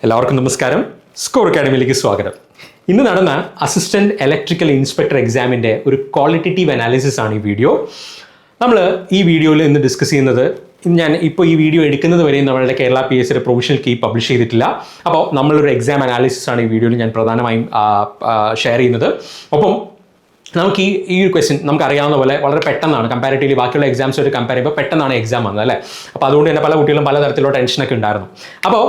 എല്ലാവർക്കും നമസ്കാരം. സ്കോർ അക്കാഡമിയിലേക്ക് സ്വാഗതം. ഇന്ന് നടന്ന അസിസ്റ്റന്റ് ഇലക്ട്രിക്കൽ ഇൻസ്പെക്ടർ എക്സാമിൻ്റെ ഒരു ക്വാളിറ്റേറ്റീവ് അനാലിസിസ് ആണ് ഈ വീഡിയോ. നമ്മൾ ഈ വീഡിയോയിൽ ഇന്ന് ഡിസ്കസ് ചെയ്യുന്നത്, ഞാൻ ഇപ്പോൾ ഈ വീഡിയോ എടുക്കുന്നത് വരെയും നമ്മളുടെ കേരള PSCയുടെ പ്രൊവിഷണൽ കീ പബ്ലിഷ് ചെയ്തിട്ടില്ല. അപ്പോൾ നമ്മളൊരു എക്സാം അനാലിസിസ് ആണ് ഈ വീഡിയോയിൽ ഞാൻ പ്രധാനമായും ഷെയർ ചെയ്യുന്നത്. ഒപ്പം നമുക്ക് ഈ ഒരു ക്വസ്റ്റ്യൻ നമുക്കറിയാവുന്ന പോലെ വളരെ പെട്ടെന്നാണ്, കമ്പാരിറ്റീവ്ലി ബാക്കിയുള്ള എക്സാംസുമായിട്ട് കമ്പയർ ചെയ്യുമ്പോൾ പെട്ടെന്നാണ് എക്സാം വന്നത് അല്ലേ. അപ്പോൾ അതുകൊണ്ട് തന്നെ പല കുട്ടികളും പലതരത്തിലുള്ള ടെൻഷനൊക്കെ ഉണ്ടായിരുന്നു. അപ്പോൾ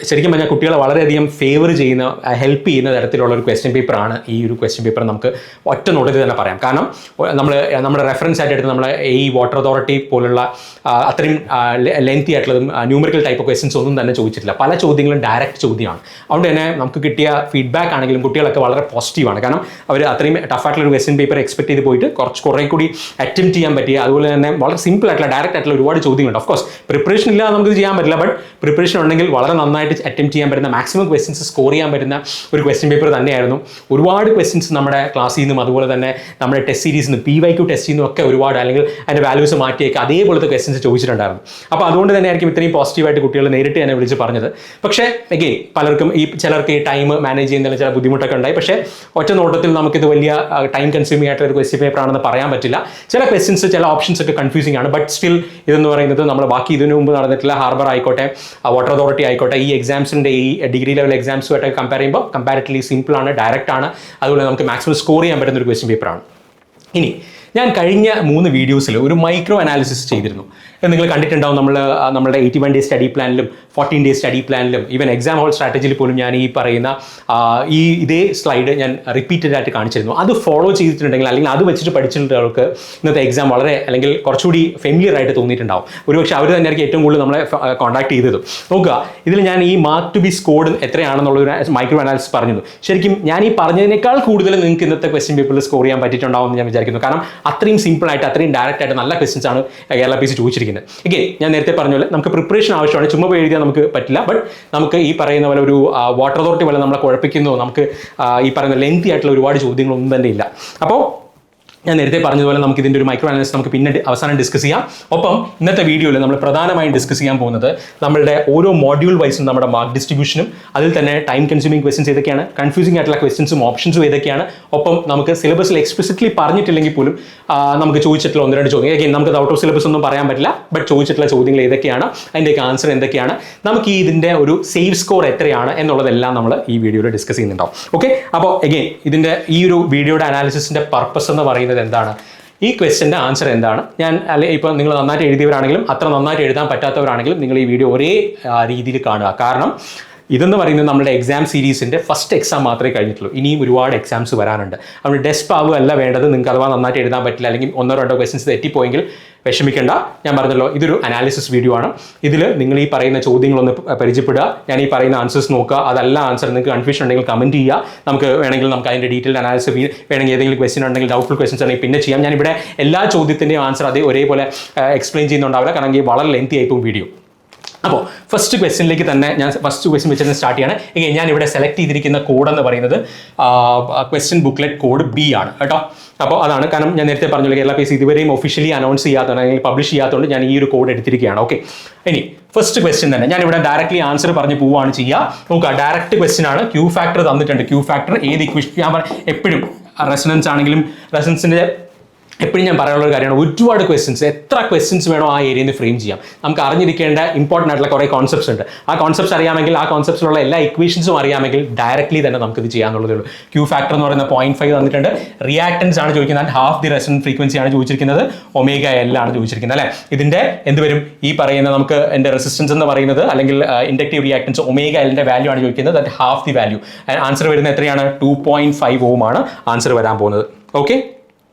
ശരിക്കും പറഞ്ഞാൽ കുട്ടികളെ വളരെയധികം ഫേവർ ചെയ്യുന്ന, ഹെൽപ്പ് ചെയ്യുന്ന തരത്തിലുള്ള ഒരു ക്വസ്റ്റ്യൻ പേപ്പറാണ് ഈ ഒരു ക്വസ്റ്റ്യൻ പേപ്പർ. നമുക്ക് ഒറ്റ നോട്ടത്തിൽ തന്നെ പറയാം. കാരണം നമ്മുടെ റെഫറൻസ് ആയിട്ട് എടുത്ത് നമ്മളെ ഈ വാട്ടർ അതോറിറ്റി പോലുള്ള അത്രയും ലെങ്തി ആയിട്ടുള്ളതും ന്യൂമറിക്കൽ ടൈപ്പ് ക്വസ്റ്റ്യൻസ് ഒന്നും തന്നെ ചോദിച്ചിട്ടില്ല. പല ചോദ്യങ്ങളും ഡയറക്റ്റ് ചോദ്യമാണ്. അതുകൊണ്ട് തന്നെ നമുക്ക് കിട്ടിയ ഫീഡ്ബാക്ക് ആണെങ്കിലും കുട്ടികളൊക്കെ വളരെ പോസിറ്റീവാണ്. കാരണം അവർ അത്രയും ടഫായിട്ടുള്ള ക്വസ്റ്റ്യൻ പേപ്പർ എക്സ്പെക്ട് ചെയ്ത് പോയിട്ട് കുറേ കൂടി അറ്റംപ്റ്റ് ചെയ്യാൻ പറ്റിയ, അതുപോലെ തന്നെ വളരെ സിമ്പിൾ ആയിട്ടുള്ള ഡയറക്റ്റ് ആയിട്ടുള്ള ഒരുപാട് ചോദ്യങ്ങളുണ്ട്. ഓഫ് കോഴ്സ് പ്രിപ്പറേഷൻ ഇല്ലാതെ നമുക്ക് ചെയ്യാൻ പറ്റില്ല, ബട്ട് പ്രിപ്പറേഷൻ ഉണ്ടെങ്കിൽ വളരെ നന്നായിട്ട് അറ്റംപ്റ്റ് ചെയ്യാൻ പറ്റുന്ന, മാക്സിമം ക്വസ്റ്റ്യൻസ് സ്കോർ ചെയ്യാൻ പറ്റുന്ന ഒരു ക്വസ്റ്റ്യൻ പേപ്പർ തന്നെയായിരുന്നു. ഒരുപാട് ക്വസ്റ്റ്യൻസ് നമ്മുടെ ക്ലാസ്സിൽ നിന്നും അതുപോലെ തന്നെ നമ്മുടെ ടെസ്റ്റ് സീരീസിൽ നിന്നും PYQ ടെസ്റ്റിൽ നിന്നും ഒക്കെ ഒരുപാട്, അല്ലെങ്കിൽ അതിൻ്റെ വാല്യൂസ് മാറ്റിയേക്ക് അതേപോലത്തെ ക്വസ്റ്റ്യൻസ് ചോദിച്ചിട്ടുണ്ടായിരുന്നു. അപ്പോൾ അതുകൊണ്ട് തന്നെ ആയിരിക്കും ഇത്രയും പോസിറ്റീവായിട്ട് കുട്ടികൾ നേരിട്ട് തന്നെ വിളിച്ച് പറഞ്ഞത്. പക്ഷേ എഗെയിൻ പലർക്കും ചിലർക്ക് ഈ ടൈം മാനേജ് ചെയ്യുന്നതിൽ ചില ബുദ്ധിമുട്ടൊക്കെ ഉണ്ടായി. പക്ഷേ ഒറ്റ നോട്ടത്തിൽ നമുക്കിത് വലിയ ടൈം കൺസ്യൂമിംഗ് ആയിട്ടുള്ള ഒരു ക്വസ്റ്റ്യൻ പേപ്പർ ആണെന്ന് പറയാൻ പറ്റില്ല. ചില ക്വസ്റ്റ്യൻസ്, ചില ഓപ്ഷൻസ് ഒക്കെ കൺഫ്യൂസിംഗ് ആണ്. ബട്ട് സ്റ്റിൽ ഇതെന്ന് പറയുന്നത് നമ്മൾ ബാക്കി ഇതിനു മുമ്പ് നടന്നിട്ടുള്ള ഹാർബർ ആയിക്കോട്ടെ, വാട്ടർ അതോറിറ്റി ആയിക്കോട്ടെ, ഈ എക്സാംസിൻ്റെ ഈ ഡിഗ്രി ലെവൽ എക്സാംസുമായിട്ട് കമ്പയർ ചെയ്യുമ്പോൾ കമ്പാരിറ്റീവ്ലി സിമ്പിൾ ആണ്, ഡയറക്റ്റ് ആണ്. അതുപോലെ നമുക്ക് മാക്സിമം സ്കോർ ചെയ്യാൻ പറ്റുന്ന ഒരു ക്വസ്റ്റ്യൻ പേപ്പറാണ്. ഇനി ഞാൻ കഴിഞ്ഞ 3 വീഡിയോസിൽ ഒരു മൈക്രോ അനാലിസിസ് ചെയ്തിരുന്നു. നിങ്ങൾ കണ്ടിട്ടുണ്ടാവും. നമ്മളുടെ 81 ഡേ സ്റ്റഡി പ്ലാനിലും 14 ഡേ സ്റ്റഡി പ്ലാനിലും ഈവൻ എക്സാം ഹോൾ സ്ട്രാറ്റജിയിൽ പോലും ഞാൻ ഈ പറയുന്ന ഇതേ സ്ലൈഡ് ഞാൻ റിപ്പീറ്റഡ് ആയിട്ട് കാണിച്ചിരുന്നു. അത് ഫോളോ ചെയ്തിട്ടുണ്ടെങ്കിൽ, അല്ലെങ്കിൽ അത് വെച്ചിട്ട് പഠിച്ചിട്ടുള്ളവർക്ക് ഇന്നത്തെ എക്സാം വളരെ, അല്ലെങ്കിൽ കുറച്ചുകൂടി ഫെമിലിയർ ആയിട്ട് തോന്നിയിട്ടുണ്ടാവും. ഒരുപക്ഷെ അവർ തന്നെയായിരിക്കും ഏറ്റവും കൂടുതൽ നമ്മളെ കോൺടാക്ട് ചെയ്തത്. നോക്കുക, ഇതിൽ ഞാൻ ഈ മാർക്ക് ടു ബി സ്കോർഡ് എത്രയാണെന്നുള്ളൊരു മൈക്രോ അനാലിസിസ് പറഞ്ഞിരുന്നു. ശരിക്കും ഞാൻ ഈ പറഞ്ഞതിനേക്കാൾ കൂടുതൽ നിങ്ങൾക്ക് ഇന്നത്തെ ക്വസ്റ്റ്യൻ പേപ്പറിൽ സ്കോർ ചെയ്യാൻ പറ്റിയിട്ടുണ്ടാവും എന്ന് ഞാൻ വിചാരിക്കുന്നു. കാരണം അത്രയും സിമ്പിളായിട്ട്, അത്രയും ഡയറക്റ്റ് ആയിട്ട് നല്ല ക്വസ്റ്റ്യൻസ് ആണ് കേരള PSC ചോദിച്ചിരിക്കുന്നത്. എഗെയിൻ ഞാൻ നേരത്തെ പറഞ്ഞ പോലെ നമുക്ക് പ്രിപ്പറേഷൻ ആവശ്യമാണ്. ചുമ്മാ പോയി എഴുതിയാൽ നമുക്ക് പറ്റില്ല. ബട്ട് നമുക്ക് ഈ പറയുന്ന പോലെ ഒരു വാട്ടർ അതോറിറ്റി പോലെ നമ്മളെ കുഴപ്പിക്കുന്നോ, നമുക്ക് ഈ പറയുന്ന ലെങ്തി ആയിട്ടുള്ള ഒരുപാട് ചോദ്യങ്ങളൊന്നും തന്നെ ഇല്ല. അപ്പോൾ ഞാൻ നേരത്തെ പറഞ്ഞതുപോലെ നമുക്ക് ഇതിൻ്റെ ഒരു മൈക്രോ അനാലിസിസ് നമുക്ക് പിന്നെ അവസാനം ഡിസ്കസ് ചെയ്യാം. ഒപ്പം ഇന്നത്തെ വീഡിയോയിൽ നമ്മൾ പ്രധാനമായും ഡിസ്കസ് ചെയ്യാൻ പോകുന്നത് നമ്മളുടെ ഓരോ മോഡ്യൂൾ വൈസും നമ്മുടെ മാർക്ക് ഡിസ്ട്രിബ്യൂഷനും, അതിൽ തന്നെ ടൈം കൺസ്യൂമിംഗ് ക്വസ്റ്റ്യൻസ് ഏതൊക്കെയാണ്, കൺഫ്യൂസിംഗ് ആയിട്ടുള്ള ക്വസ്റ്റ്യൻസും ഓപ്ഷൻസും ഏതൊക്കെയാണ്, ഒപ്പം നമുക്ക് സിലബസിൽ എക്സ്പ്ലിസിറ്റ്ലി പറഞ്ഞിട്ടില്ലെങ്കിൽ പോലും നമുക്ക് ചോദിച്ചിട്ടുള്ള 1-2 ചോദ്യം, ഏതൊക്കെ നമുക്ക് ഔട്ട് ഓഫ് സിലബസ് ഒന്നും പറയാൻ പറ്റില്ല, ബട്ട് ചോദിച്ചിട്ടുള്ള ചോദ്യങ്ങൾ ഏതൊക്കെയാണ്, അതിൻ്റെയൊക്കെ ആൻസർ എന്തൊക്കെയാണ്, നമുക്ക് ഇതിൻ്റെ ഒരു സേവ് സ്കോർ എത്രയാണ് എന്നുള്ളതെല്ലാം നമ്മൾ ഈ വീഡിയോയിൽ ഡിസ്കസ് ചെയ്യുന്നുണ്ടാവും. ഓക്കെ, അപ്പോൾ എഗെയിൻ ഇതിൻ്റെ ഈ ഒരു വീഡിയോയുടെ അനാലിസിസിൻ്റെ പർപ്പസ് എന്ന് പറയുന്നത് എന്താണ്, ഈ ക്വസ്റ്റ്യൻ്റെ ആൻസർ എന്താണ്. ഞാൻ ഇപ്പോൾ നിങ്ങൾ നന്നായിട്ട് എഴുതിയവരാണെങ്കിലും അത്ര നന്നായിട്ട് എഴുതാൻ പറ്റാത്തവരാണെങ്കിലും നിങ്ങൾ ഈ വീഡിയോ ഒരേ രീതിയിൽ കാണുക. കാരണം ഇതെന്ന് പറയുന്നത് നമ്മുടെ എക്സാം സീരീസിൻ്റെ ഫസ്റ്റ് എക്സാം മാത്രമേ കഴിഞ്ഞിട്ടുള്ളൂ. ഇനിയും ഒരുപാട് എക്സാംസ് വരാനുണ്ട്. അതുകൊണ്ട് ഡെസ്പ് ആവുകയല്ല വേണ്ടത്. നിങ്ങൾക്ക് അഥവാ നന്നായിട്ട് എഴുതാൻ പറ്റില്ല, അല്ലെങ്കിൽ 1-2 ക്വസ്റ്റ്യൻസ് തെറ്റിപ്പോയെങ്കിൽ വിഷമിക്കേണ്ട. ഞാൻ പറഞ്ഞല്ലോ, ഇതൊരു അനാലിസിസ് വീഡിയോ ആണ്. ഇതിൽ നിങ്ങൾ ഈ പറയുന്ന ചോദ്യങ്ങളൊന്ന് പരിചയപ്പെടുക, ഞാൻ ഈ പറയുന്ന ആൻസേഴ്സ് നോക്കുക. അതല്ല ആൻസർ, നിങ്ങൾക്ക് കൺഫ്യൂഷൻ ഉണ്ടെങ്കിൽ കമൻറ്റ് ചെയ്യുക. നമുക്ക് വേണമെങ്കിൽ നമുക്ക് അതിൻ്റെ ഡീറ്റെയിൽഡ് അനാലിസിസ് വേണമെങ്കിൽ ഏതെങ്കിലും ക്വസ്റ്റ്യൻ ഉണ്ടെങ്കിൽ, ഡൗട്ട്ഫുൾ ക്വസ്റ്റ്യൻസ് ഉണ്ടെങ്കിൽ പിന്നെ ചെയ്യാം. ഞാനിവിടെ എല്ലാ ചോദ്യത്തിൻ്റെയും ആൻസർ ഒരേപോലെ എക്സ്പ്ലെയിൻ ചെയ്യുന്നുണ്ടാവില്ല, കാരണം വളരെ ലെങ്തി ആയിപ്പോൾ വീഡിയോ. അപ്പോൾ ഫസ്റ്റ് ക്വസ്റ്റ്യനിലേക്ക് തന്നെ ഞാൻ ഫസ്റ്റ് ക്വസ്റ്റ്യൻ വെച്ചിട്ട് സ്റ്റാർട്ട് ചെയ്യണം. ഞാൻ ഇവിടെ സെലക്ട് ചെയ്തിരിക്കുന്ന കോഡ് എന്ന് പറയുന്നത് ക്വസ്റ്റ്യൻ ബുക്ക്ലെറ്റ് കോഡ് B ആണ് കേട്ടോ. അപ്പോൾ അതാണ്, കാരണം ഞാൻ നേരത്തെ പറഞ്ഞല്ലോ കേരള PSC ഇതുവരെയും ഒഫീഷ്യലി അനൗൺസ് ചെയ്യാത്തതുകൊണ്ട്, അല്ലെങ്കിൽ പബ്ലിഷ് ചെയ്യാത്തതുകൊണ്ട് ഞാൻ ഈ ഒരു കോഡ് എടുത്തിരിക്കുകയാണ്. ഓക്കെ, ഇനി ഫസ്റ്റ് ക്വസ്റ്റ്യൻ തന്നെ ഞാൻ ഇവിടെ ഡയറക്റ്റ്ലി ആൻസർ പറഞ്ഞ് പോവുകയാണ് ചെയ്യുക. നോക്കുക, ഡയറക്റ്റ് ക്വസ്റ്റ്യൻ ആണ്. Q ഫാക്ടർ തന്നിട്ടുണ്ട്. Q ഫാക്ടർ ഏത് ഇക്വേഷൻ, ഞാൻ എപ്പോഴും റെസൊണൻസ് ആണെങ്കിലും റെസൊണൻസിൻ്റെ എപ്പോഴും ഞാൻ പറയാനുള്ള ഒരു കാര്യമാണ്, ഒരുപാട് ക്വസ്റ്റ്യൻസ്, എത്ര ക്വസ്റ്റ്യൻസ് വേണോ ആ ഏരിയയിൽ നിന്ന് ഫ്രെയിം ചെയ്യാം. നമുക്ക് അറിഞ്ഞിരിക്കേണ്ട ഇമ്പോർട്ടൻ്റ് ആയിട്ടുള്ള കുറേ കോൺസെപ്റ്റ്സ് ഉണ്ട്. ആ കോൺസെപ്റ്റ്സ് അറിയാമെങ്കിൽ, ആ കോൺസെപ്റ്റ്സിലുള്ള എല്ലാ ഇക്വേഷൻസും അറിയാമെങ്കിൽ ഡയറക്റ്റ്ലി തന്നെ നമുക്കിത് ചെയ്യാന്നുള്ളതേ ഉള്ളൂ. Q ഫാക്ടർ എന്ന് പറയുന്ന 0.5 തന്നിട്ടുണ്ട്. റിയാക്ടൻസ് ആണ് ചോദിക്കുന്നത്, ഹാഫ് ദി റെസൊണൻസ് ഫ്രീക്വൻസി ആണ് ചോദിച്ചിരിക്കുന്നത്, ωL ആണ് ചോദിച്ചിരിക്കുന്നത് അല്ലേ. ഇതിൻ്റെ എന്ത് വരും, ഈ പറയുന്ന നമുക്ക് എൻ്റെ റെസിസ്റ്റൻസ് എന്ന് പറയുന്നത്, അല്ലെങ്കിൽ ഇൻഡക്റ്റീവ് റിയാക്ടൻസ് ωL വാല്യൂ ആണ് ചോദിക്കുന്നത്, that half the value. Answer വരുന്നത് എത്രയാണ്, 2.5 Ω ആണ് ആൻസർ വരാൻ പോകുന്നത്. ഓക്കെ,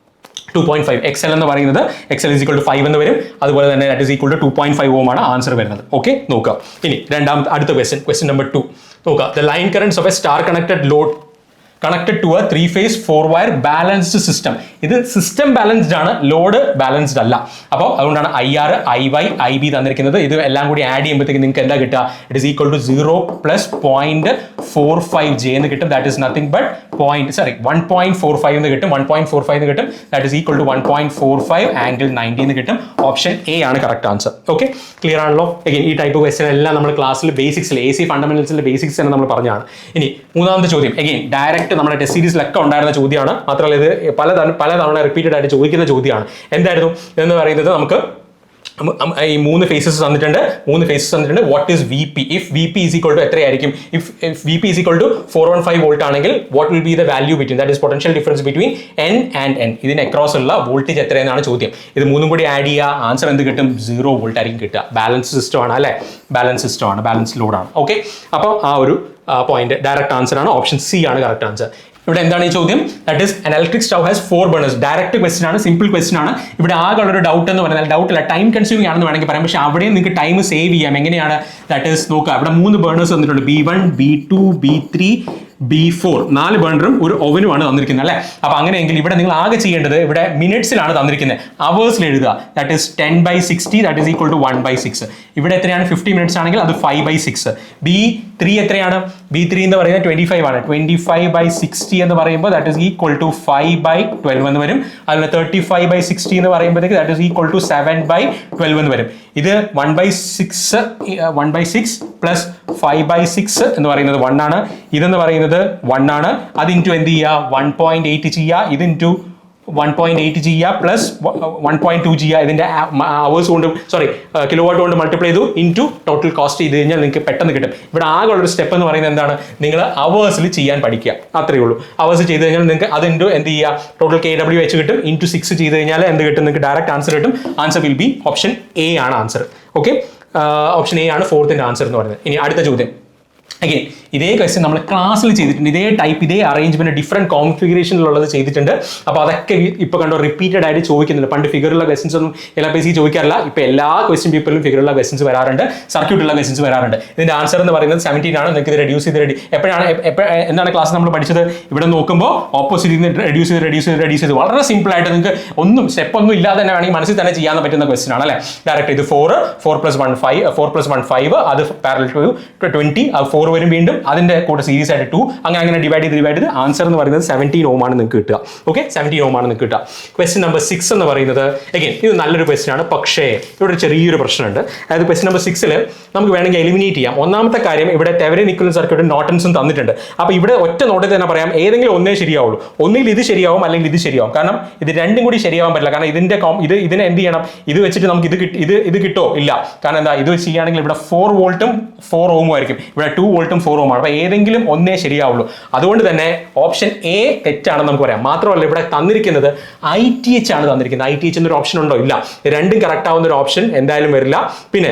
2.5. XL എന്ന് പറയുന്നത് XL = 5 എന്ന് വരും. അതുപോലെ തന്നെ that is equal to 2.5 Ω ആണ് ആൻസർ വരുന്നത്. ഓക്കെ, നോക്കുക. ഇനി അടുത്ത ക്വസ്റ്റ്യൻ നമ്പർ 2 നോക്കുക. The line currents of a star connected load connected to a 3-phase 4-wire balanced system. ഇത് സിസ്റ്റം ബാലൻസ്ഡ് ആണ്, ലോഡ് ബാലൻസ്ഡ് അല്ല. അപ്പോൾ അതുകൊണ്ടാണ് IR, IY, IB തന്നിരിക്കുന്നത്. ഇത് എല്ലാം കൂടി ആഡ് ചെയ്യുമ്പോഴത്തേക്ക് നിങ്ങൾക്ക് എന്താ കിട്ടുക? It is equal to 0 + 0.45J എന്ന് കിട്ടും. ദാറ്റ് ഇസ് നത്തിങ് ബട്ട് 1.45 എന്ന് കിട്ടും. 1.45 എന്ന് കിട്ടും. That is equal to 1.45 angle 90 എന്ന് കിട്ടും. ഓപ്ഷൻ എ ആണ് കറക്റ്റ് ആൻസർ. ഓക്കെ, ക്ലിയർ ആണല്ലോ? അഗൈൻ ഈ ടൈപ്പ് ക്വസ്റ്റ്യൻ എല്ലാം നമ്മൾ ക്ലാസ്സിൽ ബേസിക്സിൽ AC ഫണ്ടമെന്റൽസിലെ ബേസിക്സ് തന്നെ നമ്മൾ പറഞ്ഞതാണ്. ഇനി മൂന്നാമത്തെ ചോദ്യം, അഗൈൻ ഡയറക്റ്റ് നമ്മുടെ ടെസ്റ്റ് സീരീസിലൊക്കെ ഉണ്ടായിരുന്ന ചോദ്യമാണ്. മാത്രമല്ല ഇത് പലതവണ റിപ്പീറ്റഡ് ആയിട്ട് ചോദിക്കുന്ന ചോദ്യമാണ്. എന്തായിരുന്നു എന്ന് പറയുന്നത്, നമുക്ക് ഈ 3 ഫേസസ് തന്നിട്ടുണ്ട്. What is VP? If VP is equal to എത്രയായിരിക്കും? If VP is equal to 415 volt ആണെങ്കിൽ what will be the value between, that is potential difference between N and N. ഇതിന് അക്രോസ് ഉള്ള വോൾട്ടേജ് എത്രയെന്നാണ് ചോദ്യം. ഇത് മൂന്നും കൂടി ആഡ് ചെയ്യുക, ആൻസർ എന്ത് കിട്ടും? 0 വോൾട്ട് ആയിരിക്കും കിട്ടുക. ബാലൻസ് സിസ്റ്റം ആണ് അല്ലേ? ബാലൻസ് ലോഡാണ്. ഓക്കെ, അപ്പോൾ ആ ഒരു പോയിന്റ് ഡയറക്റ്റ് ആൻസർ ആണ്. ഓപ്ഷൻ സി ആണ് കറക്റ്റ് ആൻസർ. ഇവിടെ എന്താണ് ഈ ചോദ്യം? That is an electric stove has 4 burners. Direct question ആണ്, സിമ്പിൾ ക്വസ്റ്റൻ ആണ്. ഇവിടെ ആകെ ഉള്ളൊരു ഡൗട്ട് എന്ന് പറഞ്ഞാൽ, ഡൗട്ടില്ല, ടൈം കൺസ്യൂമിംഗ് ആണെന്ന് വേണമെങ്കിൽ പറയാം. പക്ഷേ അവിടെയും നിങ്ങൾക്ക് ടൈം സേവ് ചെയ്യാം. എങ്ങനെയാണ്? ദാറ്റ് ഇസ് നോക്കുക, ഇവിടെ 3 ബേണേഴ്സ് തന്നിട്ടുണ്ട്. B1, B2, B3, B4. 4 ബേണറും ഒരു ഓവനുമാണ് തന്നിരിക്കുന്നത് അല്ലേ? അപ്പോൾ അങ്ങനെയെങ്കിൽ ഇവിടെ നിങ്ങൾ ആകെ ചെയ്യേണ്ടത്, ഇവിടെ മിനിറ്റ്സിലാണ് തന്നിരിക്കുന്നത്, അവേഴ്സിൽ എഴുതുക. That is 10/60, that is equal to 1/6. ഇവിടെ എത്രയാണ്? 50 മിനിറ്റ്സ് ആണെങ്കിൽ അത് 5/6. B3 എത്രയാണ്? B3 എന്ന് പറയുന്നത് 25 ആണ്. 25/60 എന്ന് പറയുമ്പോൾ ദാറ്റ് ഇസ് ഈക്വൽ ടു 5/12 എന്ന് വരും. അതുപോലെ 35/60 എന്ന് പറയുമ്പോഴത്തേക്ക് ദാറ്റ് ഇസ് ഈക്വൽ ടു 7/12 എന്ന് വരും. ഇത് 1/6 പ്ലസ് 5/6 എന്ന് പറയുന്നത് 1 ആണ്. ഇതെന്ന് പറയുന്നത് 1 ആണ്. അത് ഇൻറ്റു എന്ത് ചെയ്യുക? 1.8 ചെയ്യുക. ഇത് ഇൻറ്റു 1.8 ചെയ്യുക പ്ലസ് 1.2 ചെയ്യുക. ഇതിന്റെ അവേഴ്സ് കൊണ്ട് കിലോ വാട്ട് കൊണ്ട് മൾട്ടിപ്ലൈ ചെയ്തു ഇൻറ്റു ടോട്ടൽ കോസ്റ്റ് ചെയ്ത് കഴിഞ്ഞാൽ നിങ്ങൾക്ക് പെട്ടെന്ന് കിട്ടും. ഇവിടെ ആകെ ഉള്ളൊരു സ്റ്റെപ്പ് എന്ന് പറയുന്നത് എന്താണ്? നിങ്ങൾ അവേഴ്സിൽ ചെയ്യാൻ പഠിക്കുക, അത്രയേ ഉള്ളൂ. അവേഴ്സ് ചെയ്ത് കഴിഞ്ഞാൽ നിങ്ങൾക്ക് അത് ഇൻറ്റു എന്ത് ചെയ്യുക? ടോട്ടൽ KW വെച്ച് കിട്ടും. ഇൻറ്റു 6 ചെയ്ത് കഴിഞ്ഞാൽ എന്ത് കിട്ടും? നിങ്ങൾക്ക് ഡയറക്റ്റ് ആൻസർ കിട്ടും. Answer will be option A ആണ് ആൻസർ. ഓക്കെ, ഓപ്ഷൻ എ ആണ് 4th ആൻസർ എന്ന് പറയുന്നത്. ഇനി അടുത്ത ചോദ്യം, അഗൈൻ ഇതേ ക്വസ്റ്റ്യൻ നമ്മൾ ക്ലാസ്സിൽ ചെയ്തിട്ടുണ്ട്. ഇതേ ടൈപ്പ്, ഇതേ അറേഞ്ച്മെന്റ്, ഡിഫറെന്റ് കോൺഫിഗറേഷനിലുള്ളത് ചെയ്തിട്ടുണ്ട്. അപ്പോൾ അതൊക്കെ ഇപ്പോൾ കണ്ടോ റിപ്പീറ്റഡ് ആയിട്ട് ചോദിക്കുന്നുണ്ട്. പണ്ട് ഫിഗറുള്ള ക്വസ്റ്റൻസ് ഒന്നും LPSC ചോദിക്കാറില്ല. ഇപ്പോൾ എല്ലാ ക്വസ്റ്റ്യൻ പേപ്പറിലും ഫിഗറുള്ള ക്വസ്റ്റൻസ് വരാറുണ്ട്, സർക്യൂട്ടുള്ള ക്വസ്റ്റൻസ് വരാറുണ്ട്. ഇതിന്റെ ആൻസർ എന്ന് പറയുന്നത് 17 ആണ്. നിങ്ങൾക്ക് ഇത് റെഡ്യൂസ് ചെയ്ത് എന്താണ് ക്ലാസ് നമ്മൾ പഠിച്ചത്? ഇവിടെ നോക്കുമ്പോൾ ഓപ്പോസിറ്റ് റെഡ്യൂസ് ചെയ്ത് വളരെ സിമ്പിൾ ആയിട്ട് നിങ്ങൾക്ക് ഒന്നും സ്റ്റെപ്പ് ഒന്നും ഇല്ലാതെ തന്നെ വേണമെങ്കിൽ മനസ്സിൽ തന്നെ ചെയ്യാൻ പറ്റുന്ന ക്വസ്റ്റൻ ആണ് അല്ലേ? ഡയറക്റ്റ് ഇത് 4 + 1 5, അത് പാരലൽ ടു 20, 4 വരും വീണ്ടും, അതിന്റെ കൂടെ സീരീസ് ആയിട്ട് 2, അങ്ങനെ ഡിവൈഡ് ചെയ്ത് ആൻസർ എന്ന് പറയുന്നത് 17 Ohm ആണ് നിങ്ങൾക്ക് കിട്ടുക. ഓക്കെ, 17 Ohm ആണ് നിങ്ങൾക്ക് കിട്ടുക. ക്വസ്റ്റ്യൻ നമ്പർ 6 എന്ന് പറയുന്നത്, അഗൈൻ ഇത് നല്ലൊരു ക്വസ്റ്റ്യൻ ആണ്. പക്ഷേ ഇവിടെ ഒരു ചെറിയൊരു പ്രശ്നമുണ്ട്. അതായത് ക്വസ്റ്റ്യൻ നമ്പർ 6 നമുക്ക് വേണമെങ്കിൽ എലിമിനേറ്റ് ചെയ്യാം. ഒന്നാമത്തെ കാര്യം, ഇവിടെ തെവെനിൻ ഇക്വിവലന്റ് സർക്യൂട്ടും നോർട്ടൺസും തന്നിട്ടുണ്ട്. അപ്പോൾ ഇവിടെ ഒറ്റ നോട്ടിൽ തന്നെ പറയാം, ഏതെങ്കിലും ഒന്നേ ശരിയാവുള്ളൂ. ഒന്നുകിൽ ഇത് ശരിയാവും അല്ലെങ്കിൽ ഇത് ശരിയാവും. കാരണം ഇത് രണ്ടും കൂടി ശരിയാവാൻ പറ്റില്ല. കാരണം ഇതിനെ എന്ത് ചെയ്യണം? ഇത് വെച്ചിട്ട് നമുക്ക് ഇത് കിട്ടോ? ഇല്ല. കാരണം എന്താ? ഇത് വെച്ച് ചെയ്യുകയാണെങ്കിൽ ഇവിടെ 4 വോൾട്ടും 4 Ohm ആയിരിക്കും. ഇവിടെ 2 വോൾട്ടും 4 Ohm ആണ്. അപ്പോൾ ഏതെങ്കിലും ഒന്നേ ശരിയാവുള്ളൂ. അതുകൊണ്ട് തന്നെ ഓപ്ഷൻ എ തെറ്റാണെന്ന് നമുക്ക് പറയാം. മാത്രമല്ല ഇവിടെ തന്നിരിക്കുന്നത് ITH ആണ് തന്നിരിക്കുന്നത്. ITH എന്നൊരു ഓപ്ഷൻ ഉണ്ടോ? ഇല്ല. രണ്ടും കറക്റ്റ് ആവുന്ന ഒരു ഓപ്ഷൻ എന്തായാലും വരില്ല. പിന്നെ